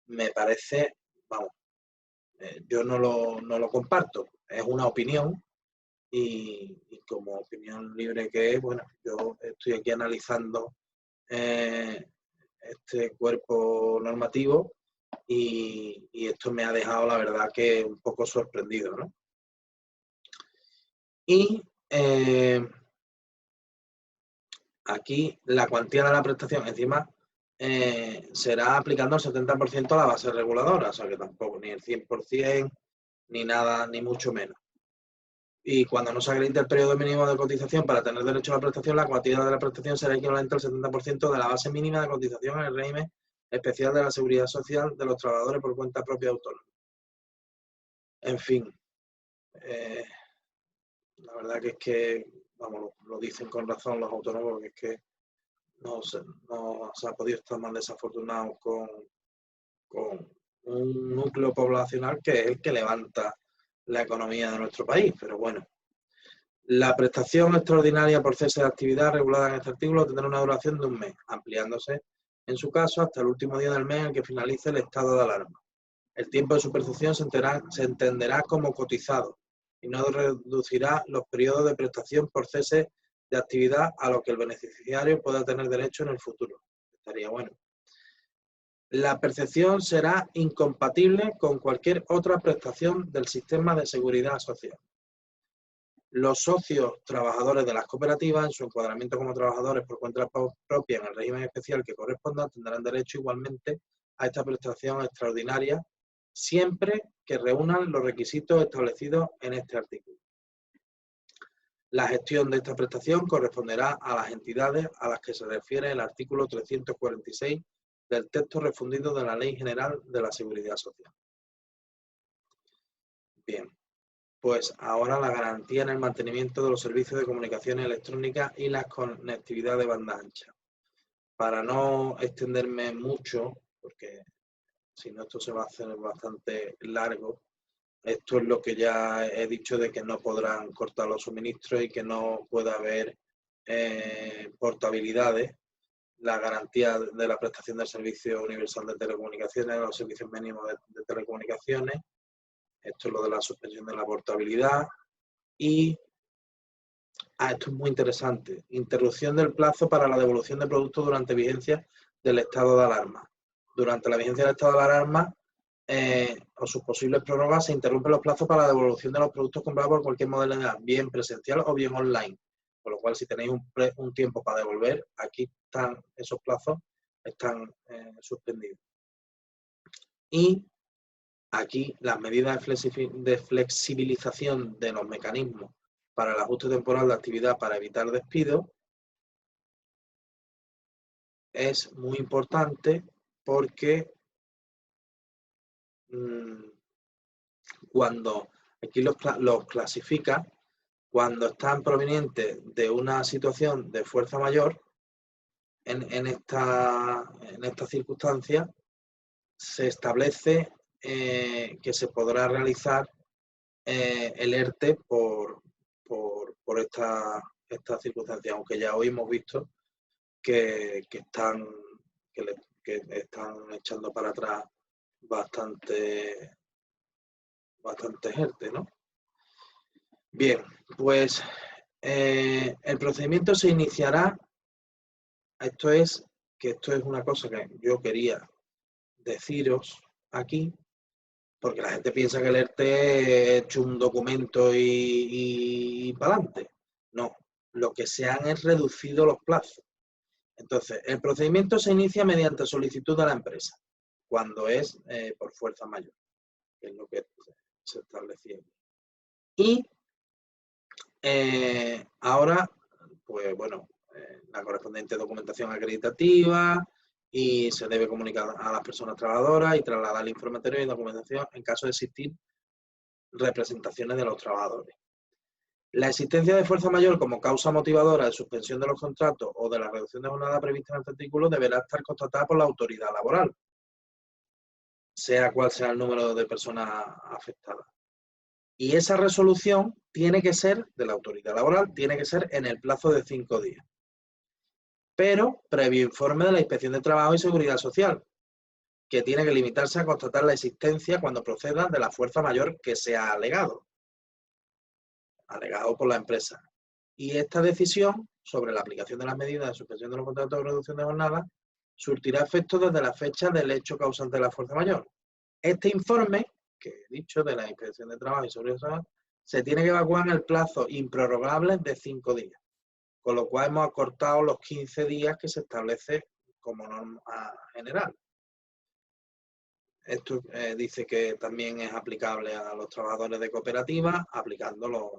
me parece, vamos, yo no lo comparto, es una opinión y como opinión libre que es, bueno, yo estoy aquí analizando este cuerpo normativo y esto me ha dejado, la verdad, que un poco sorprendido, ¿no? Y aquí la cuantía de la prestación, encima, será aplicando el 70% a la base reguladora, o sea que tampoco ni el 100%, ni nada, ni mucho menos. Y cuando no se acredite el periodo mínimo de cotización para tener derecho a la prestación, la cuantía de la prestación será equivalente al 70% de la base mínima de cotización en el régimen especial de la Seguridad Social de los trabajadores por cuenta propia autónoma. En fin, la verdad que es que, vamos, lo dicen con razón los autónomos, porque es que no se ha podido estar más desafortunado con un núcleo poblacional que es el que levanta la economía de nuestro país, pero bueno. La prestación extraordinaria por cese de actividad regulada en este artículo tendrá una duración de 1 mes, ampliándose, en su caso, hasta el último día del mes en que finalice el estado de alarma. El tiempo de su percepción se entenderá como cotizado y no reducirá los periodos de prestación por cese de actividad a lo que el beneficiario pueda tener derecho en el futuro. Estaría bueno. La percepción será incompatible con cualquier otra prestación del sistema de seguridad social. Los socios trabajadores de las cooperativas, en su encuadramiento como trabajadores por cuenta propia en el régimen especial que corresponda, tendrán derecho igualmente a esta prestación extraordinaria, siempre que reúnan los requisitos establecidos en este artículo. La gestión de esta prestación corresponderá a las entidades a las que se refiere el artículo 346 del texto refundido de la Ley General de la Seguridad Social. Bien. Pues ahora la garantía en el mantenimiento de los servicios de comunicaciones electrónicas y la conectividad de banda ancha. Para no extenderme mucho, porque si no esto se va a hacer bastante largo, esto es lo que ya he dicho de que no podrán cortar los suministros y que no pueda haber portabilidades. La garantía de la prestación del servicio universal de telecomunicaciones, los servicios mínimos de telecomunicaciones. Esto es lo de la suspensión de la portabilidad. Y esto es muy interesante. Interrupción del plazo para la devolución de productos durante vigencia del estado de alarma. Durante la vigencia del estado de alarma o sus posibles prórrogas se interrumpen los plazos para la devolución de los productos comprados por cualquier modalidad, bien presencial o bien online. Con lo cual, si tenéis un tiempo para devolver, aquí están esos plazos, están suspendidos. Y aquí las medidas de flexibilización de los mecanismos para el ajuste temporal de actividad para evitar despido es muy importante porque cuando aquí los clasifica, cuando están provenientes de una situación de fuerza mayor, en esta circunstancia se establece que se podrá realizar el ERTE por esta circunstancia, aunque ya hoy hemos visto que están echando para atrás bastante ERTE, ¿no? Bien, pues el procedimiento se iniciará. Esto es una cosa que yo quería deciros aquí, porque la gente piensa que el ERTE es hecho un documento y para adelante. No, lo que se han es reducido los plazos. Entonces, el procedimiento se inicia mediante solicitud de la empresa, cuando es por fuerza mayor, que es lo que se establecía. Y ahora, pues bueno, la correspondiente documentación acreditativa y se debe comunicar a las personas trabajadoras y trasladar el informe anterior y documentación en caso de existir representaciones de los trabajadores. La existencia de fuerza mayor como causa motivadora de suspensión de los contratos o de la reducción de jornada prevista en este artículo deberá estar constatada por la autoridad laboral, sea cual sea el número de personas afectadas. Y esa resolución tiene que ser, de la autoridad laboral, tiene que ser en el plazo de 5 días. Pero previo informe de la Inspección de Trabajo y Seguridad Social, que tiene que limitarse a constatar la existencia cuando proceda de la fuerza mayor que sea alegado por la empresa. Y esta decisión sobre la aplicación de las medidas de suspensión de los contratos de reducción de jornada surtirá efecto desde la fecha del hecho causante de la fuerza mayor. Este informe, que he dicho, de la Inspección de Trabajo y Seguridad Social, se tiene que evacuar en el plazo improrrogable de 5 días, con lo cual hemos acortado los 15 días que se establece como norma general. Esto dice que también es aplicable a los trabajadores de cooperativas, aplicando los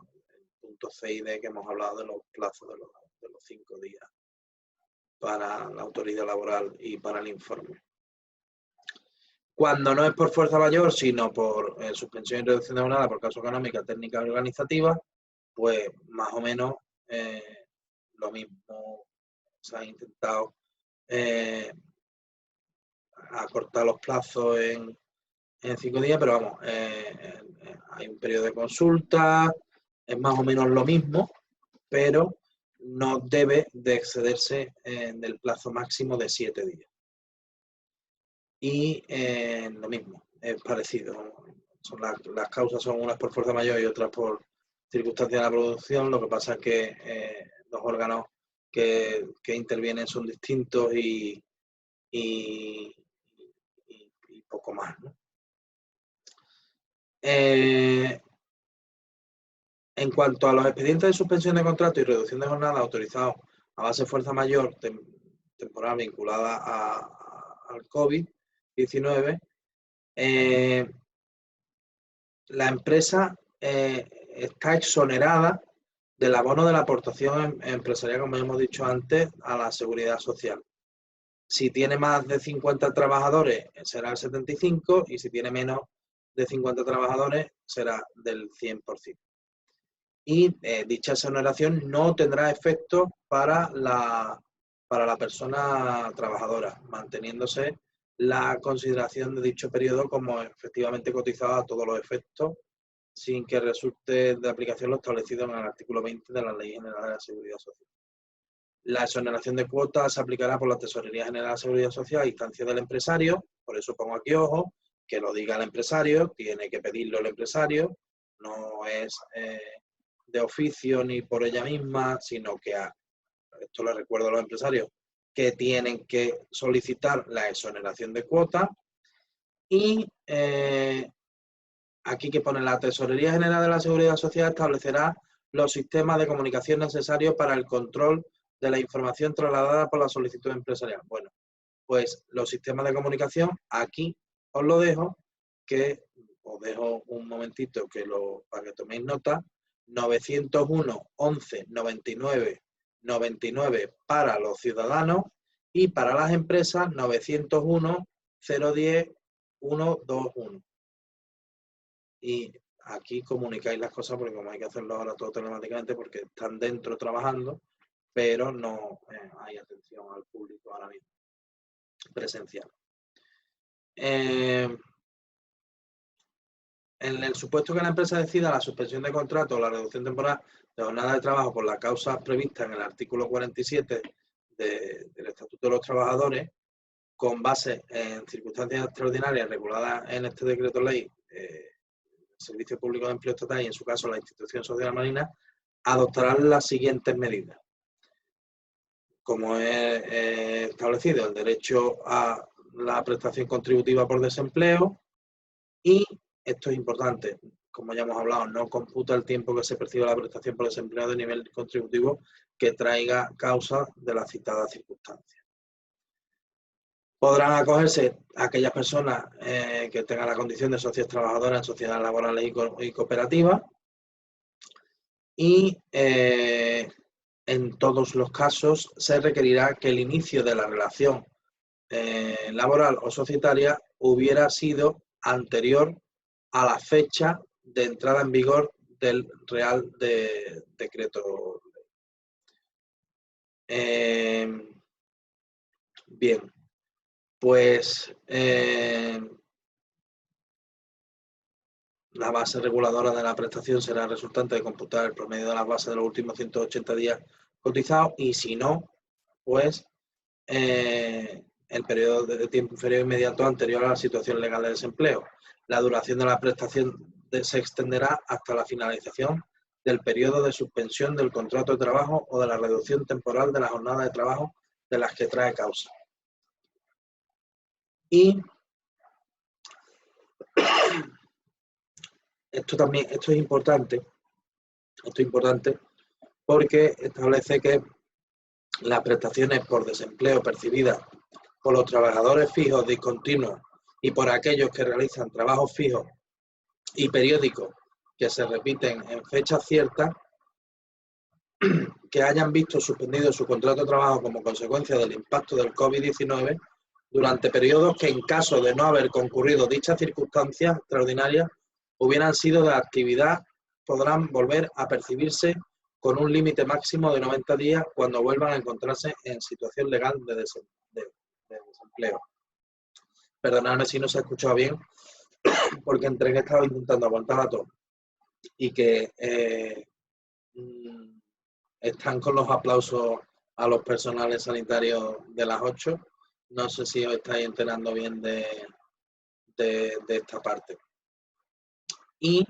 puntos C y D que hemos hablado de los plazos de los 5 días para la autoridad laboral y para el informe. Cuando no es por fuerza mayor, sino por suspensión y reducción de jornada por causa económica, técnica y organizativa, pues más o menos lo mismo se ha intentado acortar los plazos en 5 días, pero vamos, hay un periodo de consulta, es más o menos lo mismo, pero no debe de excederse del plazo máximo de 7 días. Y lo mismo, es parecido. Las causas son unas por fuerza mayor y otras por circunstancias de la producción. Lo que pasa es que los órganos que intervienen son distintos y poco más, ¿no? En cuanto a los expedientes de suspensión de contrato y reducción de jornada autorizados a base de fuerza mayor temporal vinculada al COVID-19, la empresa está exonerada del abono de la aportación empresarial, como hemos dicho antes, a la seguridad social. Si tiene más de 50 trabajadores, será el 75%, y si tiene menos de 50 trabajadores, será del 100%. Y dicha exoneración no tendrá efecto para la persona trabajadora, manteniéndose la consideración de dicho periodo como efectivamente cotizado a todos los efectos, sin que resulte de aplicación lo establecido en el artículo 20 de la Ley General de la Seguridad Social. La exoneración de cuotas se aplicará por la Tesorería General de la Seguridad Social a instancia del empresario, por eso pongo aquí ojo, que lo diga el empresario, tiene que pedirlo el empresario, no es de oficio ni por ella misma, sino que esto le recuerdo a los empresarios, que tienen que solicitar la exoneración de cuotas. Y aquí que pone la Tesorería General de la Seguridad Social establecerá los sistemas de comunicación necesarios para el control de la información trasladada por la solicitud empresarial. Bueno, pues los sistemas de comunicación, aquí os lo dejo, que os dejo un momentito para que toméis nota. 901 11 99 99 para los ciudadanos y para las empresas 901 010 121. Y aquí comunicáis las cosas porque como hay que hacerlo ahora todo telemáticamente porque están dentro trabajando, pero no hay atención al público ahora mismo presencial. En el supuesto que la empresa decida la suspensión de contrato o la reducción temporal de jornada de trabajo por la causa prevista en el artículo 47 del Estatuto de los Trabajadores, con base en circunstancias extraordinarias reguladas en este decreto ley, el Servicio Público de Empleo Estatal y en su caso la Institución Social Marina, adoptarán las siguientes medidas. Como he establecido, el derecho a la prestación contributiva por desempleo y, esto es importante, como ya hemos hablado, no computa el tiempo que se percibe la prestación por desempleo de nivel contributivo que traiga causa de la citada circunstancia. Podrán acogerse aquellas personas que tengan la condición de socios trabajadoras en sociedades laborales y cooperativas y en todos los casos se requerirá que el inicio de la relación laboral o societaria hubiera sido anterior a la fecha de entrada en vigor del Real Decreto. Bien, pues la base reguladora de la prestación será resultante de computar el promedio de las bases de los últimos 180 días cotizados y si no, pues el periodo de tiempo inferior inmediato anterior a la situación legal de desempleo. La duración de la prestación se extenderá hasta la finalización del periodo de suspensión del contrato de trabajo o de la reducción temporal de la jornada de trabajo de las que trae causa. Y esto es importante porque establece que las prestaciones por desempleo percibidas por los trabajadores fijos discontinuos y por aquellos que realizan trabajos fijos y periódicos que se repiten en fechas ciertas, que hayan visto suspendido su contrato de trabajo como consecuencia del impacto del COVID-19 durante periodos que, en caso de no haber concurrido dichas circunstancias extraordinarias, hubieran sido de actividad, podrán volver a percibirse con un límite máximo de 90 días cuando vuelvan a encontrarse en situación legal de desempleo. Perdonadme si no se ha escuchado bien, porque entre que estaba intentando aguantar a todo y que están con los aplausos a los personales sanitarios de las 8. No sé si os estáis enterando bien de esta parte. Y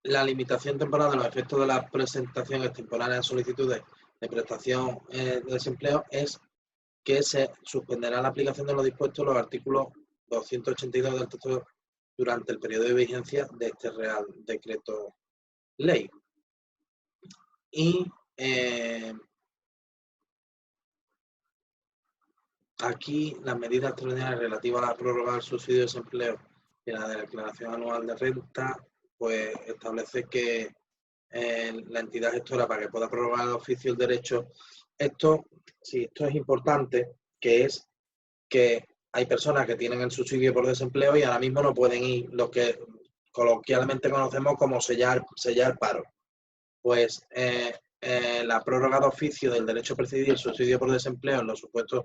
la limitación temporal de los efectos de las presentaciones extemporáneas de solicitudes de prestación de desempleo es que se suspenderá la aplicación de lo dispuesto en los artículos 282 del texto durante el periodo de vigencia de este Real Decreto Ley. Y aquí las medidas extraordinarias relativas a la prórroga del subsidio de desempleo y la declaración anual de renta, pues establece que la entidad gestora, para que pueda prorrogar el oficio el derecho, esto es importante, que es que hay personas que tienen el subsidio por desempleo y ahora mismo no pueden ir, lo que coloquialmente conocemos como sellar paro. Pues la prórroga de oficio del derecho a percibir el subsidio por desempleo en los supuestos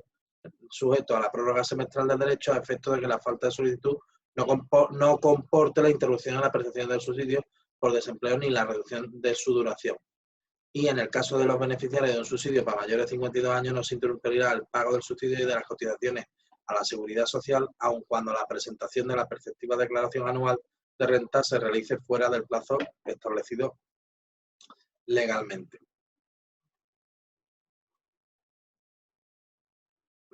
sujetos a la prórroga semestral del derecho a efecto de que la falta de solicitud no comporte la interrupción en la percepción del subsidio por desempleo ni la reducción de su duración. Y en el caso de los beneficiarios de un subsidio para mayores de 52 años no se interrumpirá el pago del subsidio y de las cotizaciones a la Seguridad Social, aun cuando la presentación de la perceptiva declaración anual de renta se realice fuera del plazo establecido legalmente.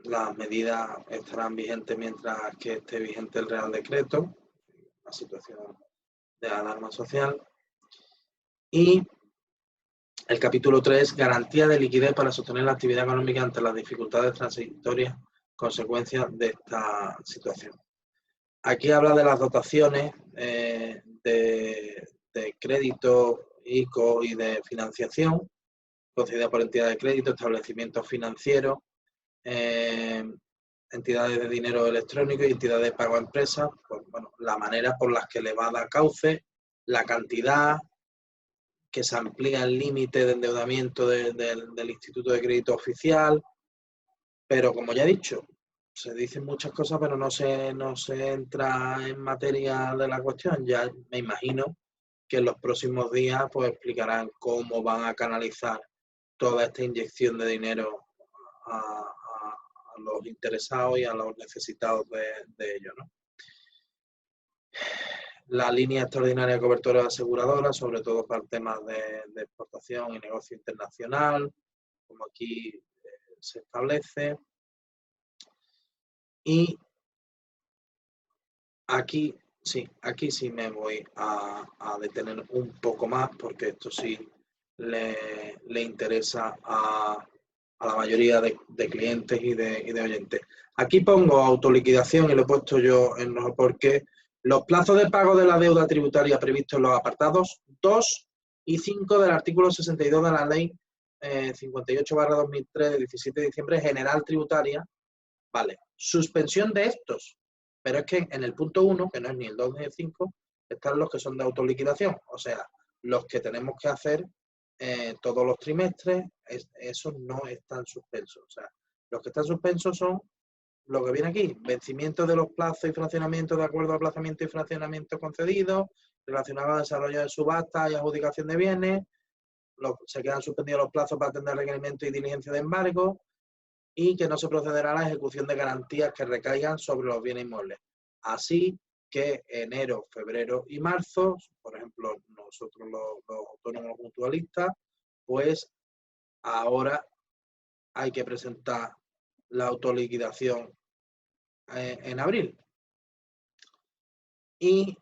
Las medidas estarán vigentes mientras que esté vigente el Real Decreto, la situación de alarma social. Y el capítulo 3, garantía de liquidez para sostener la actividad económica ante las dificultades transitorias consecuencias de esta situación. Aquí habla de las dotaciones de crédito, ICO y de financiación, concedida por entidades de crédito, establecimientos financieros, entidades de dinero electrónico y entidades de pago a empresas, pues, bueno, la manera por las que le va a dar cauce, la cantidad, que se amplía el límite de endeudamiento del Instituto de Crédito Oficial, pero como ya he dicho, se dicen muchas cosas, pero no se entra en materia de la cuestión. Ya me imagino que en los próximos días pues explicarán cómo van a canalizar toda esta inyección de dinero a los interesados y a los necesitados de ello, ¿no? La línea extraordinaria de cobertura aseguradora, sobre todo para temas de exportación y negocio internacional, como aquí se establece. Y aquí sí me voy a detener un poco más, porque esto sí le interesa a la mayoría de clientes y de oyentes. Aquí pongo autoliquidación y lo he puesto yo en rojo porque los plazos de pago de la deuda tributaria previstos en los apartados 2 y 5 del artículo 62 de la Ley 58/2003 de 17 de diciembre general tributaria, vale, suspensión de estos, pero es que en el punto 1, que no es ni el 2 ni el 5, están los que son de autoliquidación, o sea, los que tenemos que hacer todos los trimestres, esos no están suspensos, o sea, los que están suspensos son lo que viene aquí, vencimiento de los plazos y fraccionamiento de acuerdo a aplazamiento y fraccionamiento concedidos, relacionado al desarrollo de subasta y adjudicación de bienes, se quedan suspendidos los plazos para atender requerimientos y diligencia de embargo, y que no se procederá a la ejecución de garantías que recaigan sobre los bienes inmuebles. Así que enero, febrero y marzo, por ejemplo, nosotros los autónomos mutualistas, pues ahora hay que presentar la autoliquidación en abril. Y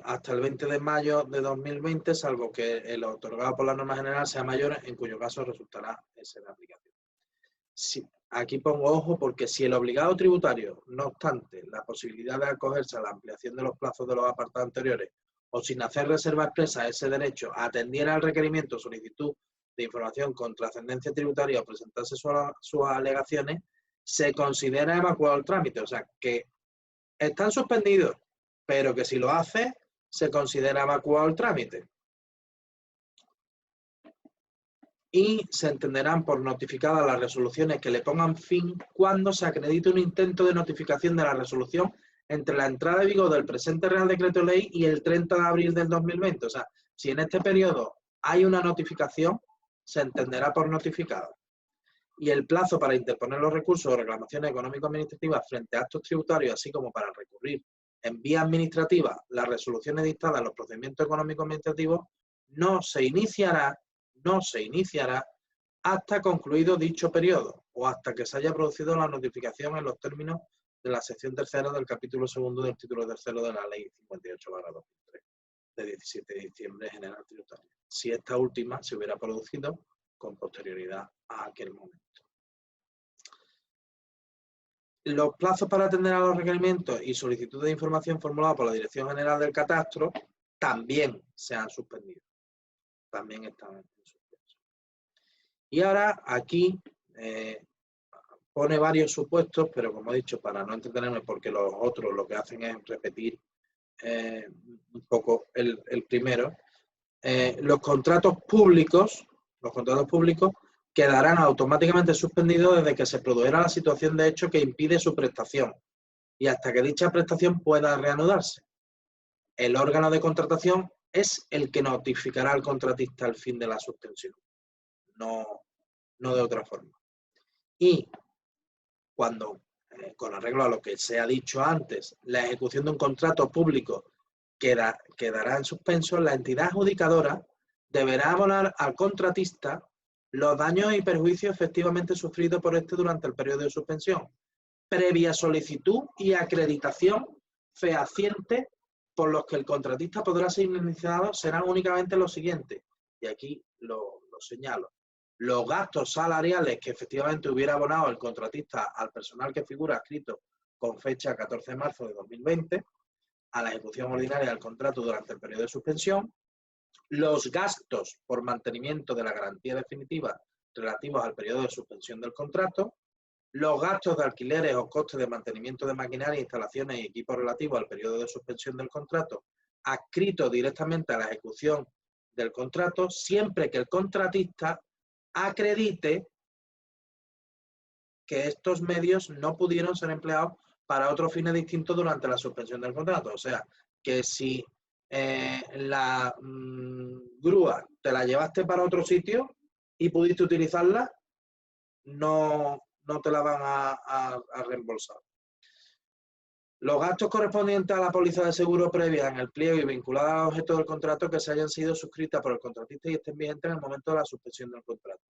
hasta el 20 de mayo de 2020, salvo que el otorgado por la norma general sea mayor, en cuyo caso resultará esa de aplicación. Aquí pongo ojo porque si el obligado tributario, no obstante la posibilidad de acogerse a la ampliación de los plazos de los apartados anteriores o sin hacer reserva expresa a ese derecho, atendiera al requerimiento o solicitud de información con trascendencia tributaria o presentase sus alegaciones, se considera evacuado el trámite. O sea, que están suspendidos, pero que si lo hace, se considera evacuado el trámite. Y se entenderán por notificadas las resoluciones que le pongan fin cuando se acredite un intento de notificación de la resolución entre la entrada en vigor del presente Real Decreto Ley y el 30 de abril del 2020. O sea, si en este periodo hay una notificación, se entenderá por notificada. Y el plazo para interponer los recursos o reclamaciones económico-administrativas frente a actos tributarios, así como para recurrir en vía administrativa las resoluciones dictadas en los procedimientos económico-administrativos, no se iniciará hasta concluido dicho periodo o hasta que se haya producido la notificación en los términos de la sección tercera del capítulo segundo del título tercero de la Ley 58/2003 de 17 de diciembre general tributaria, si esta última se hubiera producido con posterioridad a aquel momento. Los plazos para atender a los requerimientos y solicitudes de información formulados por la Dirección General del Catastro también se han suspendido. También están en suspenso. Y ahora aquí pone varios supuestos, pero como he dicho, para no entretenerme, porque los otros lo que hacen es repetir un poco el primero. Los contratos públicos quedarán automáticamente suspendidos desde que se produjera la situación de hecho que impide su prestación y hasta que dicha prestación pueda reanudarse. El órgano de contratación es el que notificará al contratista el fin de la suspensión, no de otra forma. Y cuando, con arreglo a lo que se ha dicho antes, la ejecución de un contrato público quedará en suspenso, la entidad adjudicadora deberá abonar al contratista los daños y perjuicios efectivamente sufridos por este durante el periodo de suspensión, previa solicitud y acreditación fehaciente por los que el contratista podrá ser indemnizado serán únicamente los siguientes, y aquí lo señalo. Los gastos salariales que efectivamente hubiera abonado el contratista al personal que figura adscrito con fecha 14 de marzo de 2020, a la ejecución ordinaria del contrato durante el periodo de suspensión, los gastos por mantenimiento de la garantía definitiva relativos al periodo de suspensión del contrato, los gastos de alquileres o costes de mantenimiento de maquinaria, instalaciones y equipos relativos al periodo de suspensión del contrato, adscritos directamente a la ejecución del contrato, siempre que el contratista acredite que estos medios no pudieron ser empleados para otros fines distintos durante la suspensión del contrato. O sea, que si la grúa te la llevaste para otro sitio y pudiste utilizarla, no te la van a reembolsar. Los gastos correspondientes a la póliza de seguro previa en el pliego y vinculadas al objeto del contrato que se hayan sido suscritas por el contratista y estén vigentes en el momento de la suspensión del contrato.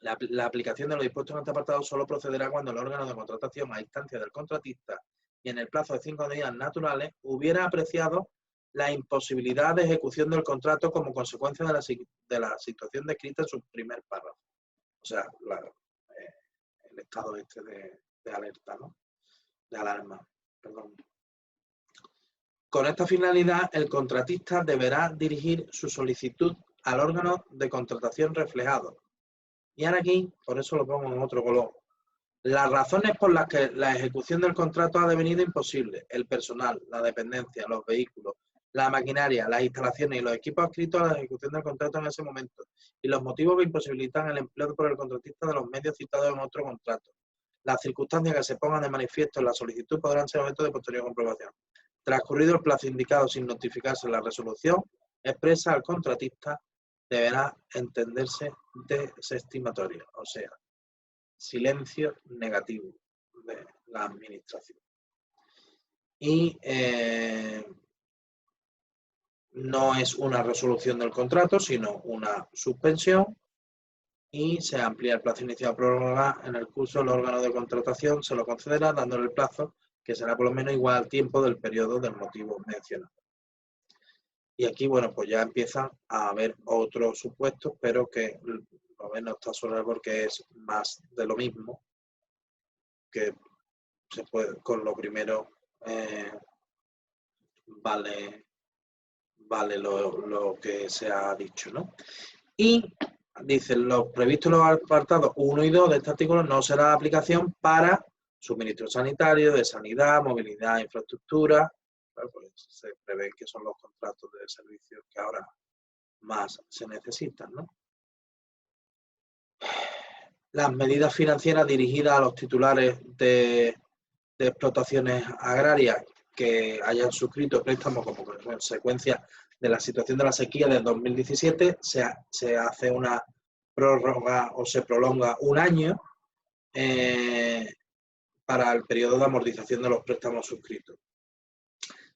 La aplicación de lo dispuesto en este apartado solo procederá cuando el órgano de contratación, a instancia del contratista y en el plazo de 5 días naturales, hubiera apreciado la imposibilidad de ejecución del contrato como consecuencia de la situación descrita en su primer párrafo. O sea, el estado este de alerta, ¿no? De alarma, perdón. Con esta finalidad, el contratista deberá dirigir su solicitud al órgano de contratación reflejado. Y ahora aquí, por eso lo pongo en otro color. Las razones por las que la ejecución del contrato ha devenido imposible: el personal, la dependencia, los vehículos, la maquinaria, las instalaciones y los equipos adscritos a la ejecución del contrato en ese momento, y los motivos que imposibilitan el empleo por el contratista de los medios citados en otro contrato. Las circunstancias que se pongan de manifiesto en la solicitud podrán ser objeto de posterior comprobación. Transcurrido el plazo indicado sin notificarse la resolución expresa al contratista, deberá entenderse desestimatoria, o sea, silencio negativo de la administración. Y no es una resolución del contrato, sino una suspensión, y se amplía el plazo inicial prórroga en el curso. El órgano de contratación se lo concederá dándole el plazo que será por lo menos igual al tiempo del periodo del motivo mencionado. Y aquí, bueno, pues ya empiezan a haber otros supuestos, pero que no está solo porque es más de lo mismo, que se puede, con lo primero vale lo que se ha dicho, ¿no? Y dicen, los previstos en los apartados 1 y 2 de este artículo no será de aplicación para suministro sanitario, de sanidad, movilidad, infraestructura. Pues se prevé que son los contratos de servicios que ahora más se necesitan, ¿no? Las medidas financieras dirigidas a los titulares de explotaciones agrarias que hayan suscrito préstamos como consecuencia de la situación de la sequía del 2017, se hace una prórroga o se prolonga un año para el periodo de amortización de los préstamos suscritos.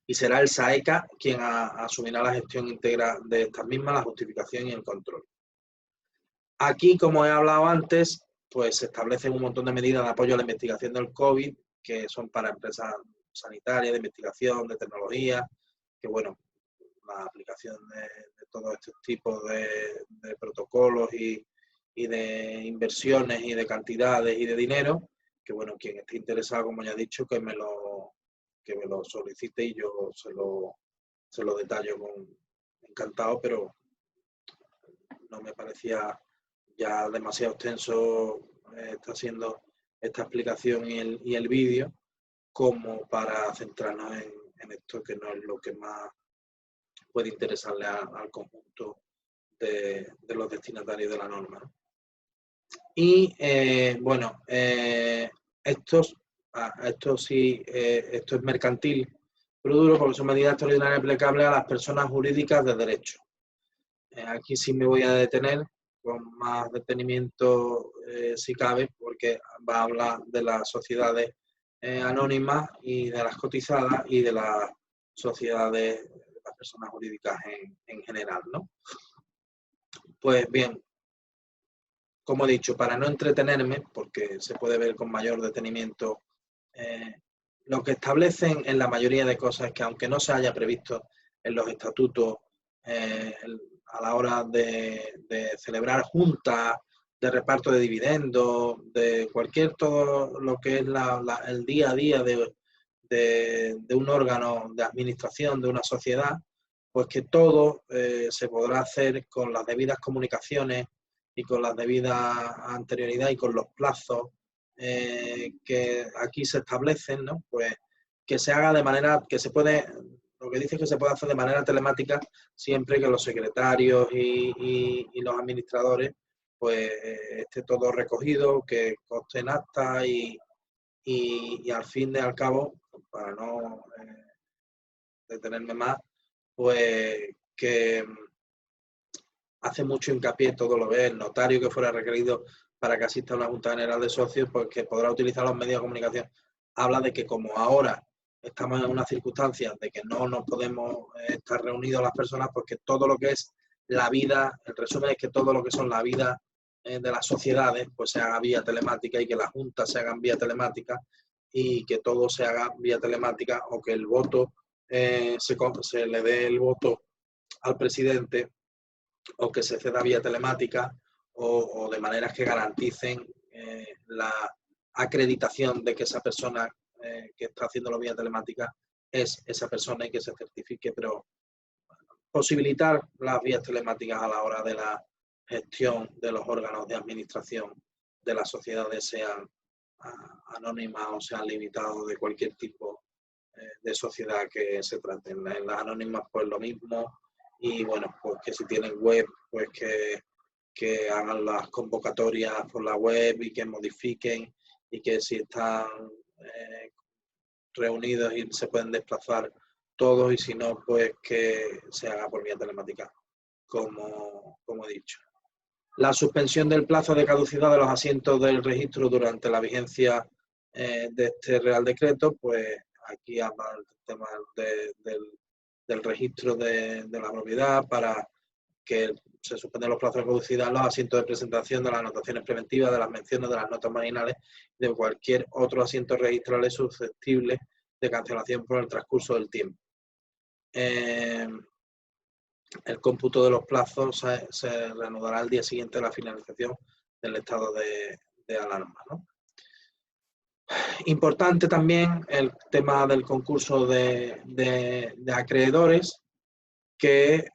Y será el SAECA quien asumirá la gestión íntegra de estas mismas, la justificación y el control. Aquí, como he hablado antes, pues se establecen un montón de medidas de apoyo a la investigación del COVID, que son para empresas sanitarias, de investigación, de tecnología, que bueno, la aplicación de todos estos tipos de protocolos y de inversiones y de cantidades y de dinero, que bueno, quien esté interesado, como ya he dicho, que me lo solicite y yo se lo detallo encantado, pero no me parecía ya demasiado extenso, está siendo esta explicación y el vídeo, como para centrarnos en esto, que no es lo que más puede interesarle al conjunto de los destinatarios de la norma, ¿no? Y bueno, esto es mercantil, pero duro, porque son medidas extraordinarias aplicables a las personas jurídicas de derecho. Aquí sí me voy a detener con más detenimiento, si cabe, porque va a hablar de las sociedades anónimas y de las cotizadas y de las sociedades, de las personas jurídicas en general, ¿no? Pues bien, como he dicho, para no entretenerme, porque se puede ver con mayor detenimiento, lo que establecen en la mayoría de cosas es que, aunque no se haya previsto en los estatutos a la hora de celebrar juntas, de reparto de dividendos, de todo lo que es el día a día de un órgano de administración de una sociedad, pues que todo se podrá hacer con las debidas comunicaciones y con la debida anterioridad y con los plazos que aquí se establecen, ¿no? Pues que se haga de manera que se puede, lo que dice es que se puede hacer de manera telemática, siempre que los secretarios y los administradores pues esté todo recogido, que conste en acta y al fin y al cabo, para no detenerme más, pues que hace mucho hincapié, todo lo ve el notario que fuera requerido para que asista a una Junta General de Socios, pues que podrá utilizar los medios de comunicación. Habla de que como ahora estamos en una circunstancia de que no nos podemos estar reunidos las personas, pues que todo lo que es la vida, el resumen es que todo lo que son la vida de las sociedades, pues se haga vía telemática y que las juntas se hagan vía telemática y que todo se haga vía telemática, o que el voto, se le dé el voto al presidente, o que se ceda vía telemática, o de maneras que garanticen la acreditación de que esa persona que está haciéndolo vía telemática es esa persona y que se certifique, pero posibilitar las vías telemáticas a la hora de la gestión de los órganos de administración de las sociedades, sean anónimas o sean limitados, de cualquier tipo de sociedad que se trate. En las anónimas pues lo mismo, y bueno, pues que si tienen web, pues que hagan las convocatorias por la web y que modifiquen, y que si están reunidos y se pueden desplazar todos, y si no, pues que se haga por vía telemática, como he dicho. La suspensión del plazo de caducidad de los asientos del registro durante la vigencia de este Real Decreto, pues aquí habla el tema del registro de la propiedad, para que se suspenden los plazos de caducidad, los asientos de presentación de las anotaciones preventivas, de las menciones, de las notas marginales, de cualquier otro asiento registrable susceptible de cancelación por el transcurso del tiempo. El cómputo de los plazos se reanudará al día siguiente de la finalización del estado de alarma, ¿no? Importante también el tema del concurso de acreedores, que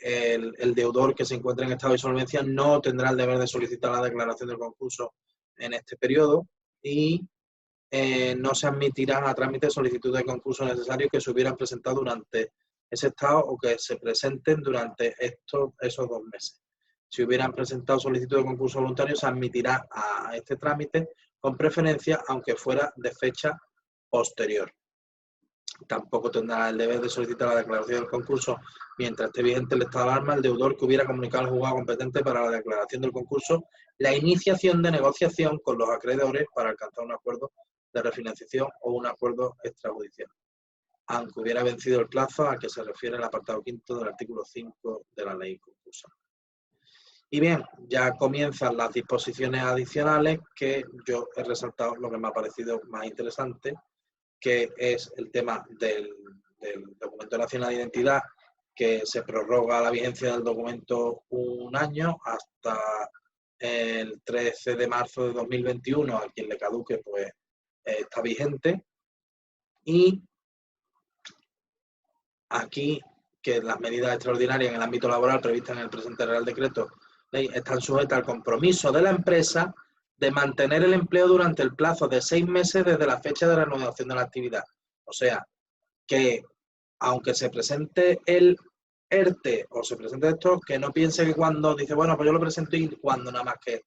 el deudor que se encuentre en estado de insolvencia no tendrá el deber de solicitar la declaración del concurso en este periodo, y no se admitirán a trámite solicitudes de concurso necesarios que se hubieran presentado durante ese estado o que se presenten durante esos 2 meses. Si hubieran presentado solicitud de concurso voluntario, se admitirá a este trámite con preferencia, aunque fuera de fecha posterior. Tampoco tendrá el deber de solicitar la declaración del concurso mientras esté vigente el estado de alarma el deudor que hubiera comunicado al juzgado competente para la declaración del concurso la iniciación de negociación con los acreedores para alcanzar un acuerdo de refinanciación o un acuerdo extrajudicial, aunque hubiera vencido el plazo al que se refiere el apartado 5º del artículo 5 de la ley concursal. Y bien, ya comienzan las disposiciones adicionales, que yo he resaltado lo que me ha parecido más interesante, que es el tema del documento nacional de identidad, que se prorroga la vigencia del documento 1 año hasta el 13 de marzo de 2021, a quien le caduque pues está vigente. Y aquí, que las medidas extraordinarias en el ámbito laboral previstas en el presente Real Decreto Ley están sujetas al compromiso de la empresa de mantener el empleo durante el plazo de 6 meses desde la fecha de reanudación de la actividad. O sea, que aunque se presente el ERTE o se presente esto, que no piense que cuando dice, bueno, pues yo lo presento y cuando nada más que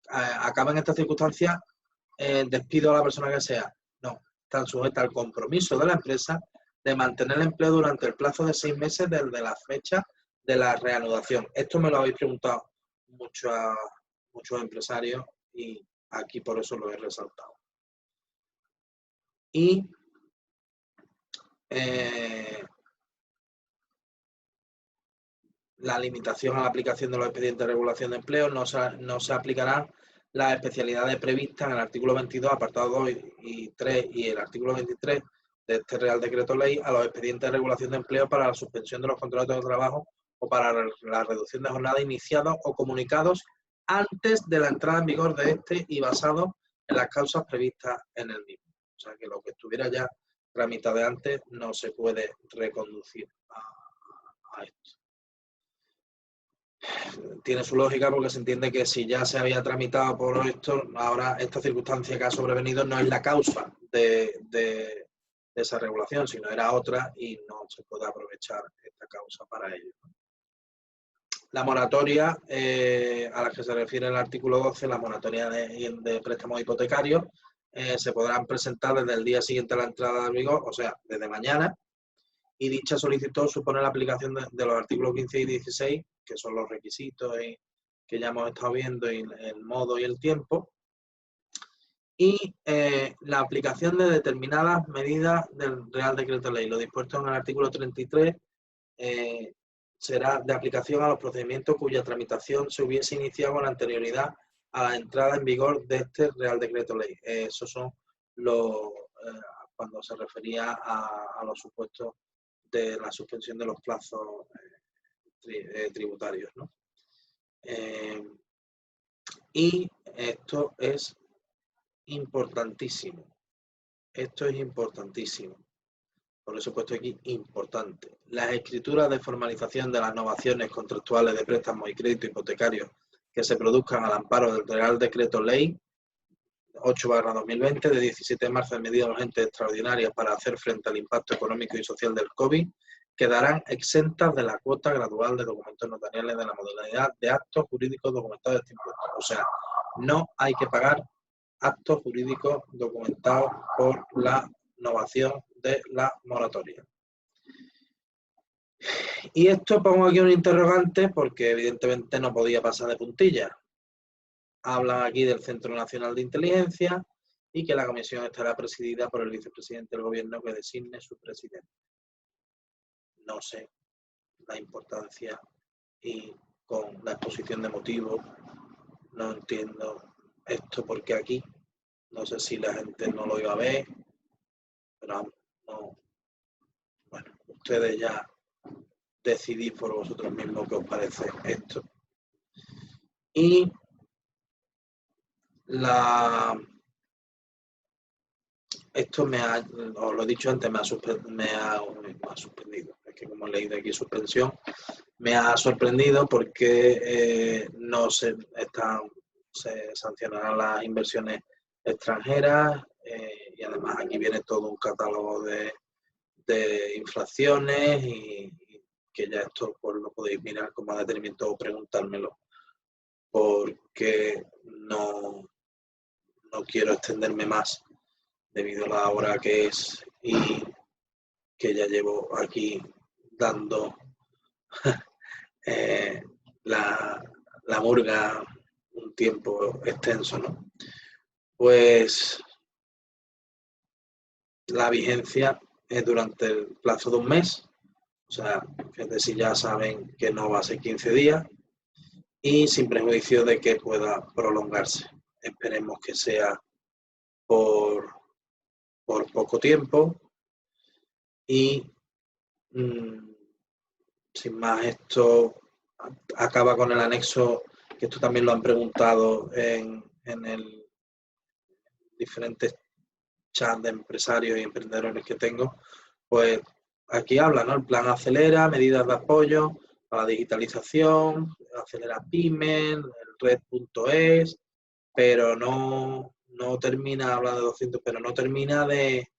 acaben estas circunstancias, despido a la persona que sea. No, están sujetas al compromiso de la empresa de mantener el empleo durante el plazo de 6 meses desde la fecha de la reanudación. Esto me lo habéis preguntado muchos empresarios, y aquí por eso lo he resaltado. Y la limitación a la aplicación de los expedientes de regulación de empleo no se aplicarán las especialidades previstas en el artículo 22, apartado 2 y 3 y el artículo 23 de este Real Decreto Ley a los expedientes de regulación de empleo para la suspensión de los contratos de trabajo o para la reducción de jornada iniciados o comunicados antes de la entrada en vigor de este y basados en las causas previstas en el mismo. O sea que lo que estuviera ya tramitado de antes no se puede reconducir a esto. Tiene su lógica, porque se entiende que si ya se había tramitado por esto, ahora esta circunstancia que ha sobrevenido no es la causa de esa regulación, sino era otra, y no se puede aprovechar esta causa para ello. La moratoria a la que se refiere el artículo 12, la moratoria de préstamos hipotecarios, se podrán presentar desde el día siguiente a la entrada en vigor, o sea, desde mañana, y dicha solicitud supone la aplicación de los artículos 15 y 16, que son los requisitos que ya hemos estado viendo, y el modo y el tiempo, y la aplicación de determinadas medidas del Real Decreto Ley. Lo dispuesto en el artículo 33 será de aplicación a los procedimientos cuya tramitación se hubiese iniciado con anterioridad a la entrada en vigor de este Real Decreto Ley. Esos son los cuando se refería a los supuestos de la suspensión de los plazos tributarios, ¿no? Y esto es importantísimo. Esto es importantísimo. por eso he puesto aquí importante. Las escrituras de formalización de las novaciones contractuales de préstamos y crédito hipotecario que se produzcan al amparo del Real Decreto Ley 8/2020 de 17 de marzo de medidas urgentes extraordinarias para hacer frente al impacto económico y social del COVID quedarán exentas de la cuota gradual de documentos notariales de la modalidad de actos jurídicos documentados de este impuesto. O sea, no hay que pagar actos jurídicos documentados por la novación de la moratoria. Y esto pongo aquí un interrogante porque evidentemente no podía pasar de puntillas. Hablan aquí del Centro Nacional de Inteligencia y que la comisión estará presidida por el vicepresidente del gobierno que designe su presidente. No sé la importancia y con la exposición de motivos no entiendo esto porque aquí, no sé si la gente no lo iba a ver, pero no. Bueno, ustedes ya decidís por vosotros mismos qué os parece esto. Y esto os lo he dicho antes, me ha suspendido. Es que como he leído aquí suspensión, me ha sorprendido porque no se sancionarán las inversiones extranjeras y además aquí viene todo un catálogo de infracciones y que ya esto pues lo podéis mirar con más detenimiento o preguntármelo porque no quiero extenderme más debido a la hora que es y que ya llevo aquí dando la murga un tiempo extenso, ¿no? Pues la vigencia es durante el plazo de un mes, o sea, fíjate si ya saben que no va a ser 15 días y sin prejuicio de que pueda prolongarse. Esperemos que sea por poco tiempo y sin más esto acaba con el anexo, que esto también lo han preguntado en el diferentes chats de empresarios y emprendedores que tengo, pues aquí habla, ¿no? El plan acelera, medidas de apoyo a la digitalización, acelera pymes, el red.es, pero no termina, habla de 200, pero no termina de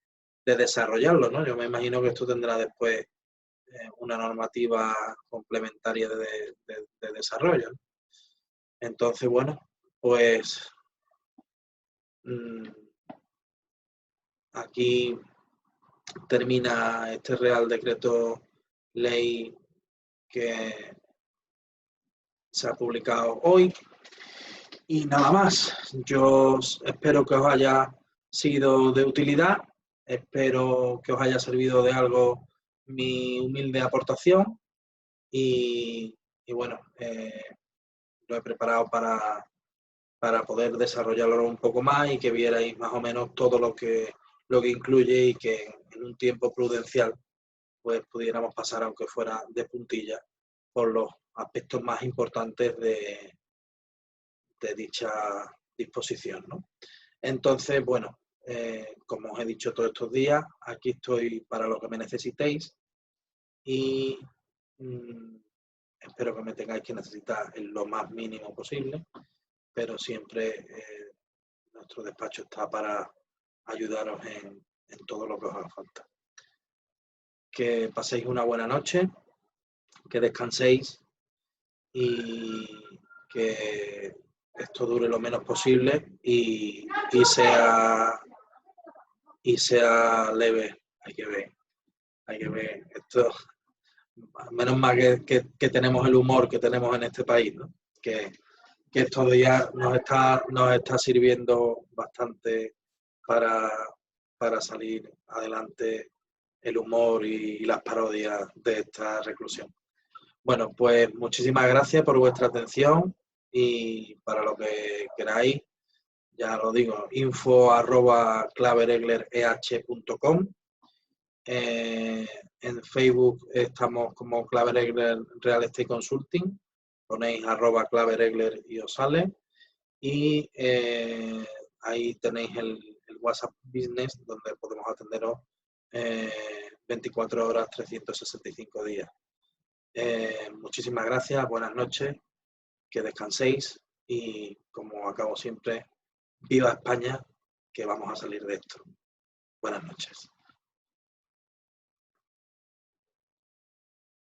desarrollarlo, ¿no? Yo me imagino que esto tendrá después una normativa complementaria de desarrollo, ¿no? Entonces, bueno, pues aquí termina este Real Decreto Ley que se ha publicado hoy. Y nada más, yo espero que os haya sido de utilidad, espero que os haya servido de algo mi humilde aportación y bueno, lo he preparado para poder desarrollarlo un poco más y que vierais más o menos todo lo que incluye y que en un tiempo prudencial pues pudiéramos pasar, aunque fuera de puntilla, por los aspectos más importantes de dicha disposición, ¿no? Entonces, bueno, como os he dicho todos estos días, aquí estoy para lo que me necesitéis y espero que me tengáis que necesitar en lo más mínimo posible, pero siempre nuestro despacho está para ayudaros en todo lo que os haga falta. Que paséis una buena noche, que descanséis y que esto dure lo menos posible y sea leve. Hay que ver esto. Menos mal que tenemos el humor que tenemos en este país, ¿no? Que estos días nos está sirviendo bastante para salir adelante el humor y las parodias de esta reclusión. Bueno, pues muchísimas gracias por vuestra atención y para lo que queráis, ya lo digo, info@clavereglereh.com. En Facebook estamos como Claveregler Real Estate Consulting, ponéis @claveregler y os sale. Y ahí tenéis el WhatsApp Business donde podemos atenderos 24 horas, 365 días. Muchísimas gracias, buenas noches, que descanséis y, como acabo siempre, viva España, que vamos a salir de esto. Buenas noches.